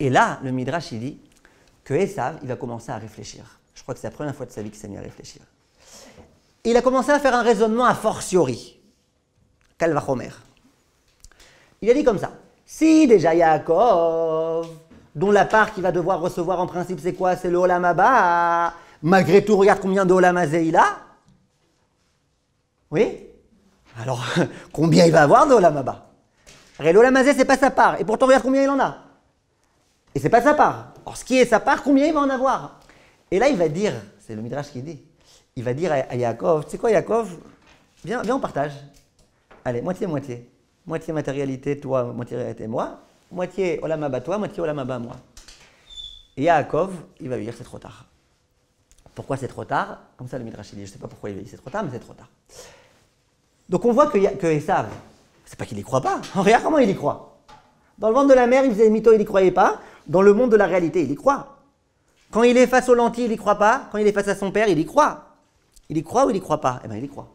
A: Et là, le Midrash, il dit que Esav, il va commencer à réfléchir. Je crois que c'est la première fois de sa vie qu'il s'est mis à réfléchir. Et il a commencé à faire un raisonnement a fortiori. Kal vachomer. Il a dit comme ça. Si déjà Yaakov, dont la part qu'il va devoir recevoir en principe, c'est quoi? C'est le Olam Haba. Malgré tout, regarde combien de Olam Hazé il a. Oui? Alors, combien il va avoir de Olam Haba? L'Olam Hazé, c'est pas sa part. Et pourtant, regarde combien il en a. Et c'est pas sa part. Or, ce qui est sa part, combien il va en avoir? Et là, il va dire, c'est le Midrash qui dit, il va dire à Yaakov, tu sais quoi Yaakov, viens on partage. Allez, moitié-moitié. Moitié matérialité, toi, moitié réalité, moi. Moitié Olam Haba, toi, moitié Olam Haba, moi. Et Yaakov, il va lui dire, c'est trop tard. Pourquoi c'est trop tard? Comme ça, le Midrash dit, je ne sais pas pourquoi il va dire c'est trop tard, mais c'est trop tard. Donc on voit que Esav, c'est pas qu'il n'y croit pas. Regarde comment il y croit. Dans le ventre de la mer, il faisait mytho, il n'y croyait pas. Dans le monde de la réalité, il y croit. Quand il est face aux lentilles, il n'y croit pas. Quand il est face à son père, il y croit. Il y croit ou il n'y croit pas? Eh bien, il y croit.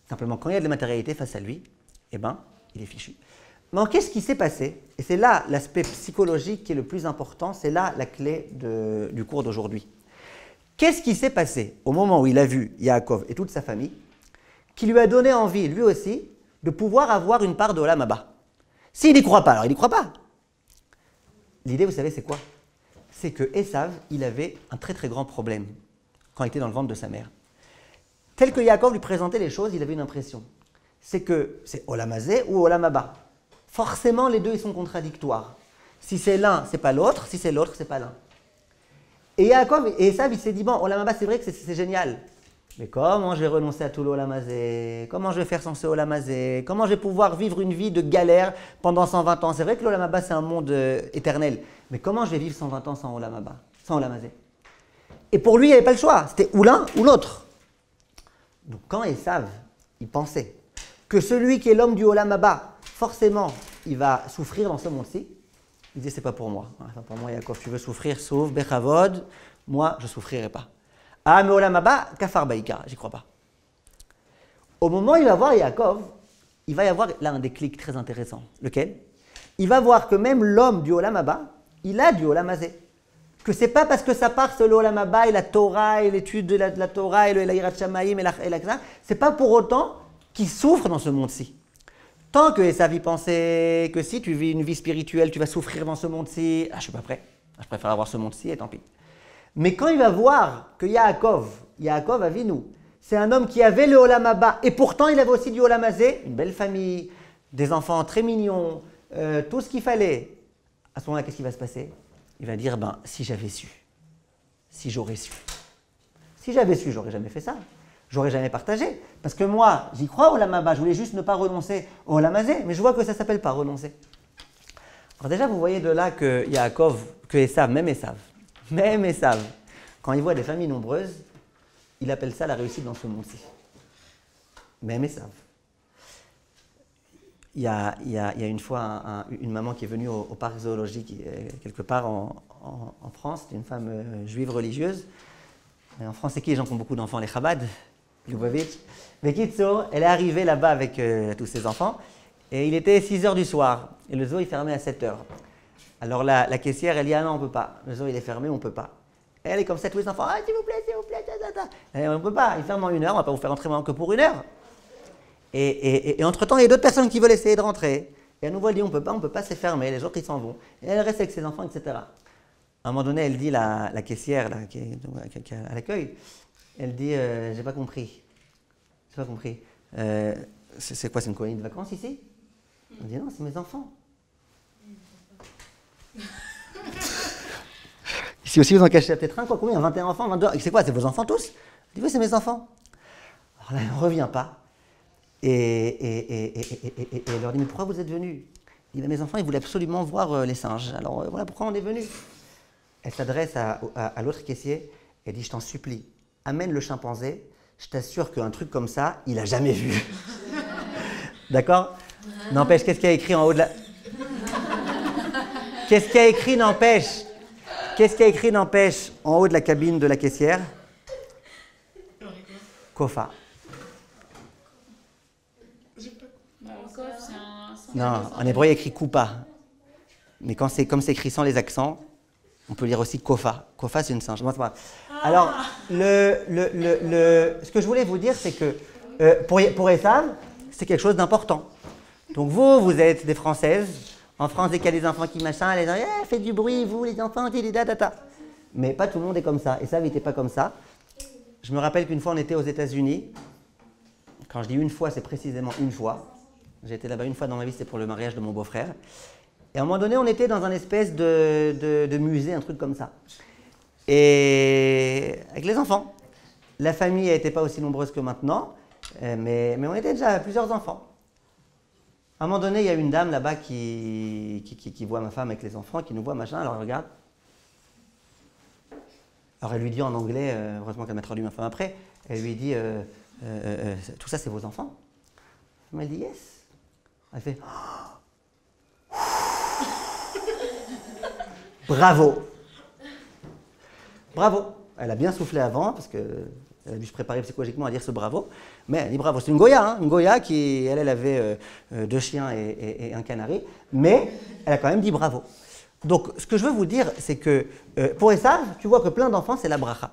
A: Simplement, quand il y a de la matérialité face à lui, eh bien, il est fichu. Mais qu'est-ce qui s'est passé? Et c'est là l'aspect psychologique qui est le plus important. C'est là la clé du cours d'aujourd'hui. Qu'est-ce qui s'est passé au moment où il a vu Yaakov et toute sa famille, qui lui a donné envie, lui aussi, de pouvoir avoir une part de Olam Haba? S'il n'y croit pas, alors il n'y croit pas. L'idée, vous savez, c'est quoi? C'est que Esav, il avait un très très grand problème quand il était dans le ventre de sa mère. Tel que Yaakov lui présentait les choses, il avait une impression. C'est que c'est Olam Hazé ou Olam Haba. Forcément, les deux, ils sont contradictoires. Si c'est l'un, c'est pas l'autre. Si c'est l'autre, c'est pas l'un. Et Yaakov et Esav, il s'est dit, bon, Olam Haba, c'est vrai que c'est génial. Mais comment je vais renoncer à tout l'Olam Hazé? Comment je vais faire sans ce Olam Hazé? Comment je vais pouvoir vivre une vie de galère pendant 120 ans? C'est vrai que l'Olam Haba, c'est un monde éternel. Mais comment je vais vivre 120 ans sans Olam Haba, sans Olam Hazé? Et pour lui, il n'y avait pas le choix. C'était ou l'un ou l'autre. Donc quand Esav, il pensait que celui qui est l'homme du Olam Haba, forcément, il va souffrir dans ce monde-ci, il disait, c'est pas pour moi. C'est pas pour moi, Yaakov. Tu veux souffrir, sauf Bechavod. Moi, je ne souffrirai pas. Ah, mais Olam Haba, Kafar Baïka, j'y crois pas. Au moment où il va voir Yaakov, il va y avoir là un déclic très intéressant. Lequel? Il va voir que même l'homme du Olam Haba, il a du Olam Hazé. Que c'est pas parce que ça part sur le Olam Haba et la Torah et l'étude de la Torah et le Yirat Shamayim et la c'est pas pour autant qu'il souffre dans ce monde-ci. Tant que Esav pensait que si tu vis une vie spirituelle, tu vas souffrir dans ce monde-ci, je suis pas prêt. Je préfère avoir ce monde-ci et tant pis. Mais quand il va voir que Yaakov Avinu, c'est un homme qui avait le Olam Haba et pourtant il avait aussi du Olam Hazé, une belle famille, des enfants très mignons, tout ce qu'il fallait. À ce moment-là, qu'est-ce qui va se passer? Il va dire, si j'avais su, si j'aurais su. Si j'avais su, j'aurais jamais fait ça. J'aurais jamais partagé. Parce que moi, j'y crois au Olam Haba, je voulais juste ne pas renoncer au Olam Hazé, mais je vois que ça ne s'appelle pas renoncer. Alors déjà, vous voyez de là que Yaakov, que Esav, même Esav, quand il voit des familles nombreuses, il appelle ça la réussite dans ce monde-ci. Même Esav. Il y a une fois une maman qui est venue au parc zoologique, quelque part en France, c'était une femme juive religieuse. Et en France, c'est qui les gens qui ont beaucoup d'enfants? Les Chabad, Lubavitch. Bekitso, elle est arrivée là-bas avec tous ses enfants, et il était 6h du soir, et le zoo il fermait à 7h. Alors la caissière, elle dit, ah non, on ne peut pas, le zoo il est fermé, on ne peut pas. Et elle est comme ça, tous les enfants, ah s'il vous plaît, et on ne peut pas, il ferme en 1 heure, on ne va pas vous faire rentrer moins que pour 1 heure. Et entre-temps, il y a d'autres personnes qui veulent essayer de rentrer. Et à nouveau, elle dit, on ne peut pas, c'est fermé, les autres ils s'en vont. Et elle reste avec ses enfants, etc. À un moment donné, elle dit, la caissière là, qui est à l'accueil, elle dit, j'ai pas compris. C'est quoi, c'est une colonie de vacances ici? Elle dit, non, c'est mes enfants. Ici aussi, vous en cachez peut-être un, quoi, combien? 21 enfants, 22? C'est quoi, c'est vos enfants tous? Elle dit, oui, c'est mes enfants. Alors là, elle ne revient pas. Et elle leur dit, mais pourquoi vous êtes venus? Il dit, mes enfants, ils voulaient absolument voir les singes. Alors voilà pourquoi on est venu. Elle s'adresse à l'autre caissier et dit, je t'en supplie, amène le chimpanzé. Je t'assure qu'un truc comme ça, il n'a jamais vu. D'accord? N'empêche, qu'est-ce qu'il y a écrit en haut de la... Qu'est-ce qu'il y a écrit, n'empêche? Qu'est-ce qu'il y a écrit, n'empêche, en haut de la cabine de la caissière? Kofa.
F: Kof, c'est un son.
A: Non, en hébreu, il y a écrit Koupa. Mais comme c'est écrit sans les accents, on peut lire aussi Kofa. Kofa, c'est une singe. Bon, c'est pas grave. Alors, ce que je voulais vous dire, c'est que pour Esav, c'est quelque chose d'important. Donc vous êtes des Françaises. En France, dès qu'il y a des enfants qui machin, les gens faites du bruit, vous, les enfants, data. Mais pas tout le monde est comme ça. Esav n'était pas comme ça. Je me rappelle qu'une fois, on était aux États-Unis. Quand je dis une fois, c'est précisément une fois. J'ai été là-bas une fois dans ma vie, c'était pour le mariage de mon beau-frère. Et à un moment donné, on était dans un espèce de musée, un truc comme ça. Et avec les enfants. La famille n'était pas aussi nombreuse que maintenant, mais on était déjà plusieurs enfants. À un moment donné, il y a une dame là-bas qui voit ma femme avec les enfants, qui nous voit, machin, alors elle regarde. Alors elle lui dit en anglais, heureusement qu'elle m'a traduit ma femme après, elle lui dit tout ça c'est vos enfants? Elle dit yes. Elle fait bravo. Bravo. Elle a bien soufflé avant parce qu'elle a dû se préparer psychologiquement à dire ce bravo. Mais elle dit bravo. C'est une Goya, hein, une Goya qui, elle avait 2 chiens et un canari. Mais elle a quand même dit bravo. Donc, ce que je veux vous dire, c'est que pour Esav, tu vois que plein d'enfants, c'est la bracha.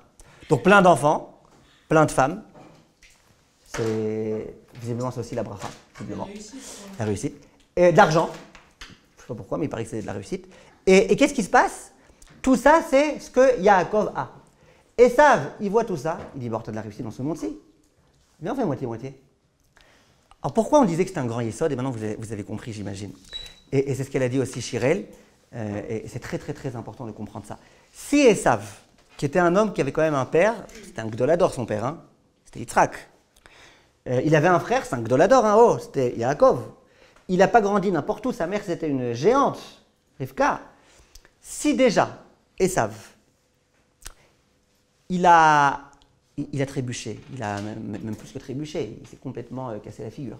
A: Donc, plein d'enfants, plein de femmes, visiblement, c'est aussi la bracha. Visiblement. La réussite. Et de l'argent. Je ne sais pas pourquoi, mais il paraît que c'est de la réussite. Et qu'est-ce qui se passe? Tout ça, c'est ce que Yaakov a. Esav, il voit tout ça, il dit, bon, t'as de la réussite dans ce monde-ci. Viens, on fait moitié-moitié. Alors, pourquoi on disait que c'était un grand yesod? Et maintenant, vous avez compris, j'imagine. Et c'est ce qu'elle a dit aussi, Shirel. Et c'est très, très, très important de comprendre ça. Si Esav, qui était un homme qui avait quand même un père, c'était un Gdolador, son père, hein, c'était Yitzhak. Il avait un frère, c'est un Gdolador, hein, oh, c'était Yaakov. Il n'a pas grandi n'importe où, sa mère, c'était une géante, Rivka. Si déjà, Esav, il a trébuché, il a même plus que trébuché, il s'est complètement cassé la figure.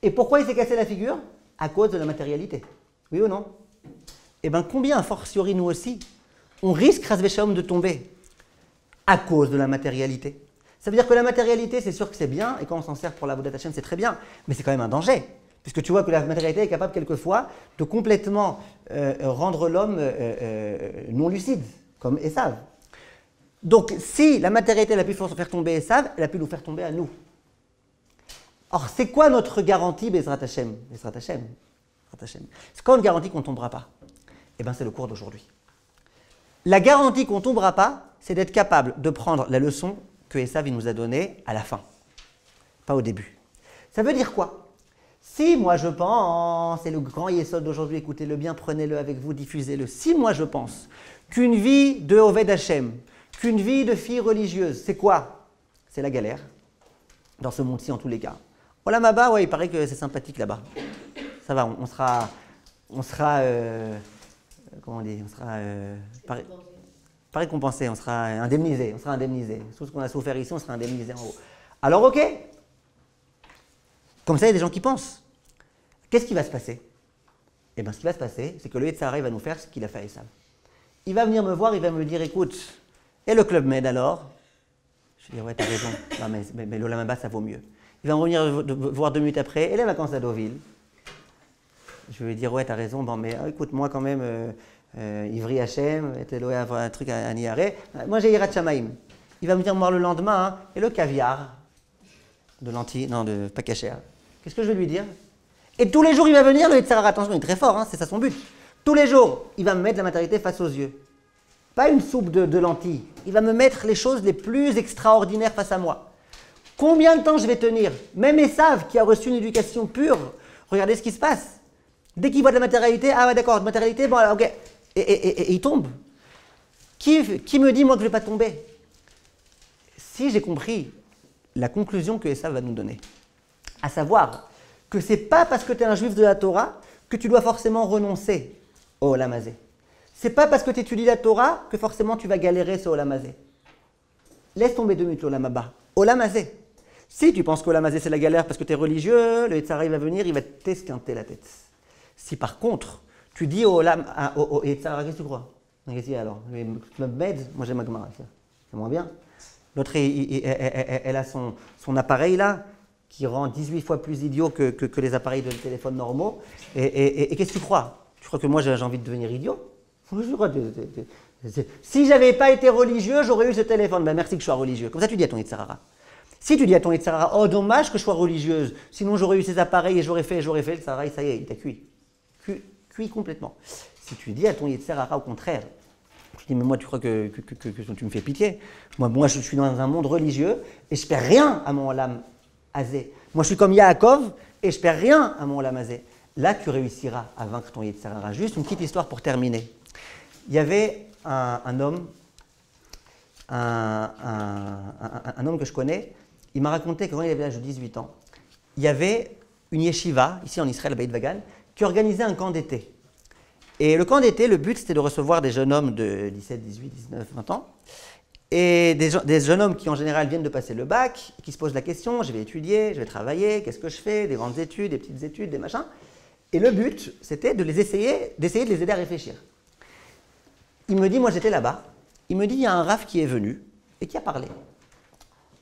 A: Et pourquoi il s'est cassé la figure? À cause de la matérialité. Oui ou non? Eh bien, combien, a fortiori nous aussi, on risque, Ras Veshaom, de tomber à cause de la matérialité? Ça veut dire que la matérialité, c'est sûr que c'est bien, et quand on s'en sert pour la Avodat Hashem, c'est très bien, mais c'est quand même un danger. Puisque tu vois que la matérialité est capable quelquefois de complètement rendre l'homme non lucide, comme Esav. Donc, si la matérialité elle a pu faire tomber Esav, elle a pu nous faire tomber à nous. Or, c'est quoi notre garantie, Bezrat Hashem? Bezrat Hashem. C'est quoi une garantie qu'on ne tombera pas? Eh bien, c'est le cours d'aujourd'hui. La garantie qu'on ne tombera pas, c'est d'être capable de prendre la leçon que Esav nous a donnée à la fin, pas au début. Ça veut dire quoi? Si moi je pense, c'est le grand yesod d'aujourd'hui, écoutez-le bien, prenez-le avec vous, diffusez-le. Si moi je pense qu'une vie de Oved Hashem, qu'une vie de fille religieuse, c'est quoi? C'est la galère, dans ce monde-ci en tous les cas. Voilà, là-bas, ouais, il paraît que c'est sympathique là-bas. Ça va, on sera comment on dit, on sera pas récompensé, on sera indemnisé, Tout ce qu'on a souffert ici, on sera indemnisé en haut. Alors ok, comme ça il y a des gens qui pensent. Qu'est-ce qui va se passer? Eh bien ce qui va se passer, c'est que le Yetzirah va nous faire ce qu'il a fait à Esav. Il va venir me voir, il va me dire, écoute, et le Club Med alors? Je vais dire, ouais, t'as raison, non, mais l'Olam Haba, ça vaut mieux. Il va me revenir voir 2 minutes après, et les vacances à Deauville. Je vais lui dire, ouais, t'as raison, bon, mais écoute, moi quand même, Ivri Hachem, un truc à Niaré. Moi j'ai Yirat Shamaim. Il va me dire, moi le lendemain, hein, et le caviar de lentilles, non, de pas cachère. Qu'est-ce que je vais lui dire? Et tous les jours, il va venir, le Yetzirah, attention, il est très fort, hein, c'est ça son but. Tous les jours, il va me mettre la matérialité face aux yeux. Pas une soupe de lentilles. Il va me mettre les choses les plus extraordinaires face à moi. Combien de temps je vais tenir? Même Esav, qui a reçu une éducation pure, regardez ce qui se passe. Dès qu'il voit de la matérialité, ah ouais d'accord, matérialité, bon alors ok. Et il tombe. Qui me dit moi que je ne vais pas tomber? Si j'ai compris la conclusion que Esav va nous donner, à savoir que c'est pas parce que tu es un juif de la Torah que tu dois forcément renoncer au Olam Hazé. C'est pas parce que tu étudies la Torah que forcément tu vas galérer sur Olam Hazé. Laisse tomber 2 minutes l'Olam Haba. Olam Hazé. Si tu penses qu'Olam Hazé c'est la galère parce que tu es religieux, le Yetzirah il va venir, il va t'esquinter la tête. Si par contre, tu dis au Yetzirah, qu'est-ce que tu crois? Qu'est-ce qu'il y a alors? Moi j'aime ma Gemara, c'est moins bien. L'autre, elle a son appareil là, qui rend 18 fois plus idiot que les appareils de téléphone normaux. Et qu'est-ce que tu crois? Tu crois que moi j'ai envie de devenir idiot? Si j'avais pas été religieux, j'aurais eu ce téléphone. Ben merci que je sois religieux. Comme ça tu dis à ton Yetzirah. Si tu dis à ton Yetzirah, oh dommage que je sois religieuse, sinon j'aurais eu ces appareils et j'aurais fait, le Yetzirah, ça y est, il t'a cuit. Cuit complètement. Si tu dis à ton Yetzirah au contraire, je dis mais moi tu crois que tu me fais pitié? Moi je suis dans un monde religieux et je perds rien à mon Olam Hazé. Moi je suis comme Yaakov et je perds rien à mon Olam Hazé. Là tu réussiras à vaincre ton Yetzirah. Juste une petite histoire pour terminer. Il y avait un homme, un homme que je connais, il m'a raconté que quand il avait l'âge de 18 ans, il y avait une yeshiva, ici en Israël, à Beit Vagan, qui organisait un camp d'été. Et le camp d'été, le but c'était de recevoir des jeunes hommes de 17, 18, 19, 20 ans, et des jeunes hommes qui en général viennent de passer le bac, qui se posent la question, je vais étudier, je vais travailler, qu'est-ce que je fais, des grandes études, des petites études, des machins. Et le but c'était d'essayer de les aider à réfléchir. Il me dit, moi j'étais là-bas, il me dit, il y a un Rav qui est venu et qui a parlé.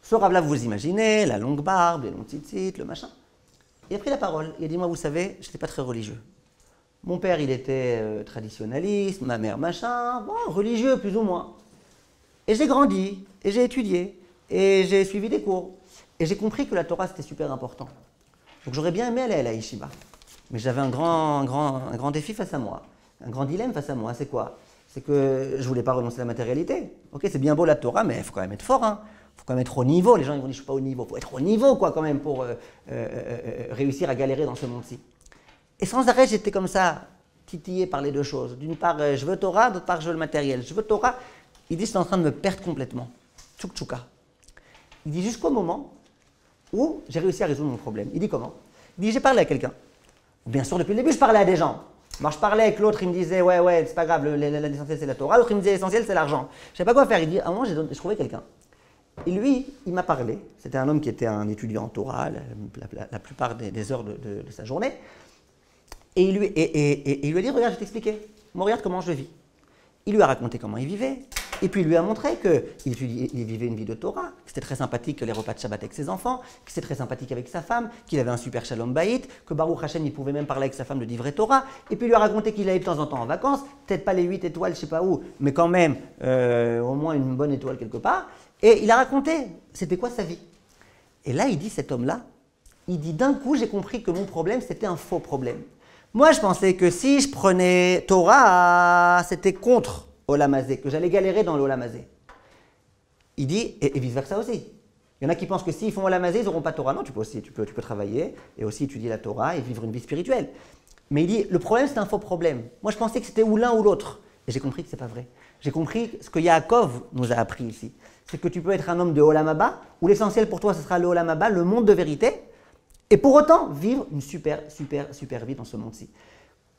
A: Ce Rav-là, vous imaginez, la longue barbe, les longs tzitzit, le machin. Il a pris la parole, il a dit, moi vous savez, je n'étais pas très religieux. Mon père, il était traditionnaliste, ma mère, machin, bon, religieux plus ou moins. Et j'ai grandi, et j'ai étudié, et j'ai suivi des cours. Et j'ai compris que la Torah, c'était super important. Donc j'aurais bien aimé aller à la yeshiva. Mais j'avais un grand défi face à moi, un grand dilemme face à moi. C'est quoi? C'est que je ne voulais pas renoncer à la matérialité. Ok, c'est bien beau la Torah, mais il faut quand même être fort. Il faut quand même être au niveau. Les gens ils vont dire, je ne suis pas au niveau. Il faut être au niveau quoi, quand même pour réussir à galérer dans ce monde-ci. Et sans arrêt, j'étais comme ça, titillé par les deux choses. D'une part, je veux Torah, d'autre part, je veux le matériel. Je veux Torah. Il dit, je suis en train de me perdre complètement. Tchouk tchouka. Il dit, jusqu'au moment où j'ai réussi à résoudre mon problème. Il dit comment? Il dit, j'ai parlé à quelqu'un. Bien sûr, depuis le début, je parlais à des gens. Moi, je parlais avec l'autre, il me disait, ouais, c'est pas grave, l'essentiel c'est la Torah. L'autre, il me disait, l'essentiel c'est l'argent. Je ne savais pas quoi faire. Il dit, à un moment, j'ai trouvé quelqu'un. Et lui, il m'a parlé. C'était un homme qui était un étudiant en Torah, la plupart des heures de sa journée. Et il lui a dit, regarde, je vais t'expliquer. Moi, regarde comment je vis. Il lui a raconté comment il vivait. Et puis il lui a montré qu'il vivait une vie de Torah, que c'était très sympathique les repas de Shabbat avec ses enfants, que c'était très sympathique avec sa femme, qu'il avait un super shalom bayit, que Baruch Hashem il pouvait même parler avec sa femme de divrei Torah. Et puis il lui a raconté qu'il allait de temps en temps en vacances, peut-être pas les 8 étoiles, je sais pas où, mais quand même au moins une bonne étoile quelque part. Et il a raconté c'était quoi sa vie. Et là il dit cet homme-là, il dit d'un coup j'ai compris que mon problème c'était un faux problème. Moi je pensais que si je prenais Torah, c'était contre Olam Hazé, que j'allais galérer dans l'Olam Hazé. Il dit, et vice-versa aussi. Il y en a qui pensent que s'ils font Olam Hazé, ils n'auront pas Torah. Non, tu peux travailler et aussi étudier la Torah et vivre une vie spirituelle. Mais il dit, le problème, c'est un faux problème. Moi, je pensais que c'était ou l'un ou l'autre. Et j'ai compris que ce n'est pas vrai. J'ai compris ce que Yaakov nous a appris ici. C'est que tu peux être un homme de Olam Haba, où l'essentiel pour toi, ce sera le Olam Haba, le monde de vérité, et pour autant vivre une super vie dans ce monde-ci.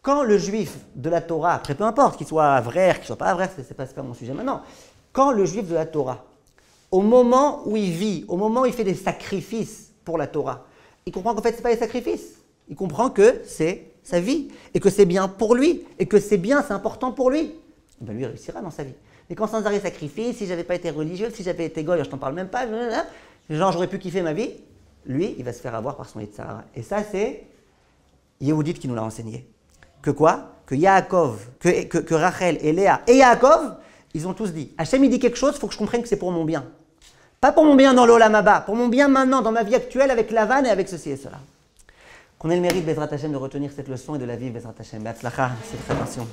A: Quand le juif de la Torah, après peu importe, qu'il soit vrai, qu'il ne soit pas vrai, ce n'est pas mon sujet maintenant, quand le juif de la Torah, au moment où il vit, au moment où il fait des sacrifices pour la Torah, il comprend qu'en fait ce n'est pas des sacrifices, il comprend que c'est sa vie, et que c'est bien pour lui, et que c'est bien, c'est important pour lui, ben lui il réussira dans sa vie. Mais quand sans arrêt sacrifice, si je n'avais pas été religieux, si j'avais été goy, je t'en parle même pas, genre j'aurais pu kiffer ma vie, lui il va se faire avoir par son Yetzirah. Et ça c'est Yehudit qui nous l'a enseigné. Que quoi? Que Yaakov, que Rachel et Léa et Yaakov, ils ont tous dit, Hachem il dit quelque chose, il faut que je comprenne que c'est pour mon bien. Pas pour mon bien dans l'Olam Haba, pour mon bien maintenant, dans ma vie actuelle, avec Lavan et avec ceci et cela. Qu'on ait le mérite, Bezrat Hachem, de retenir cette leçon et de la vivre, Bezrat Hachem. Be'atzlacha, c'est très attention.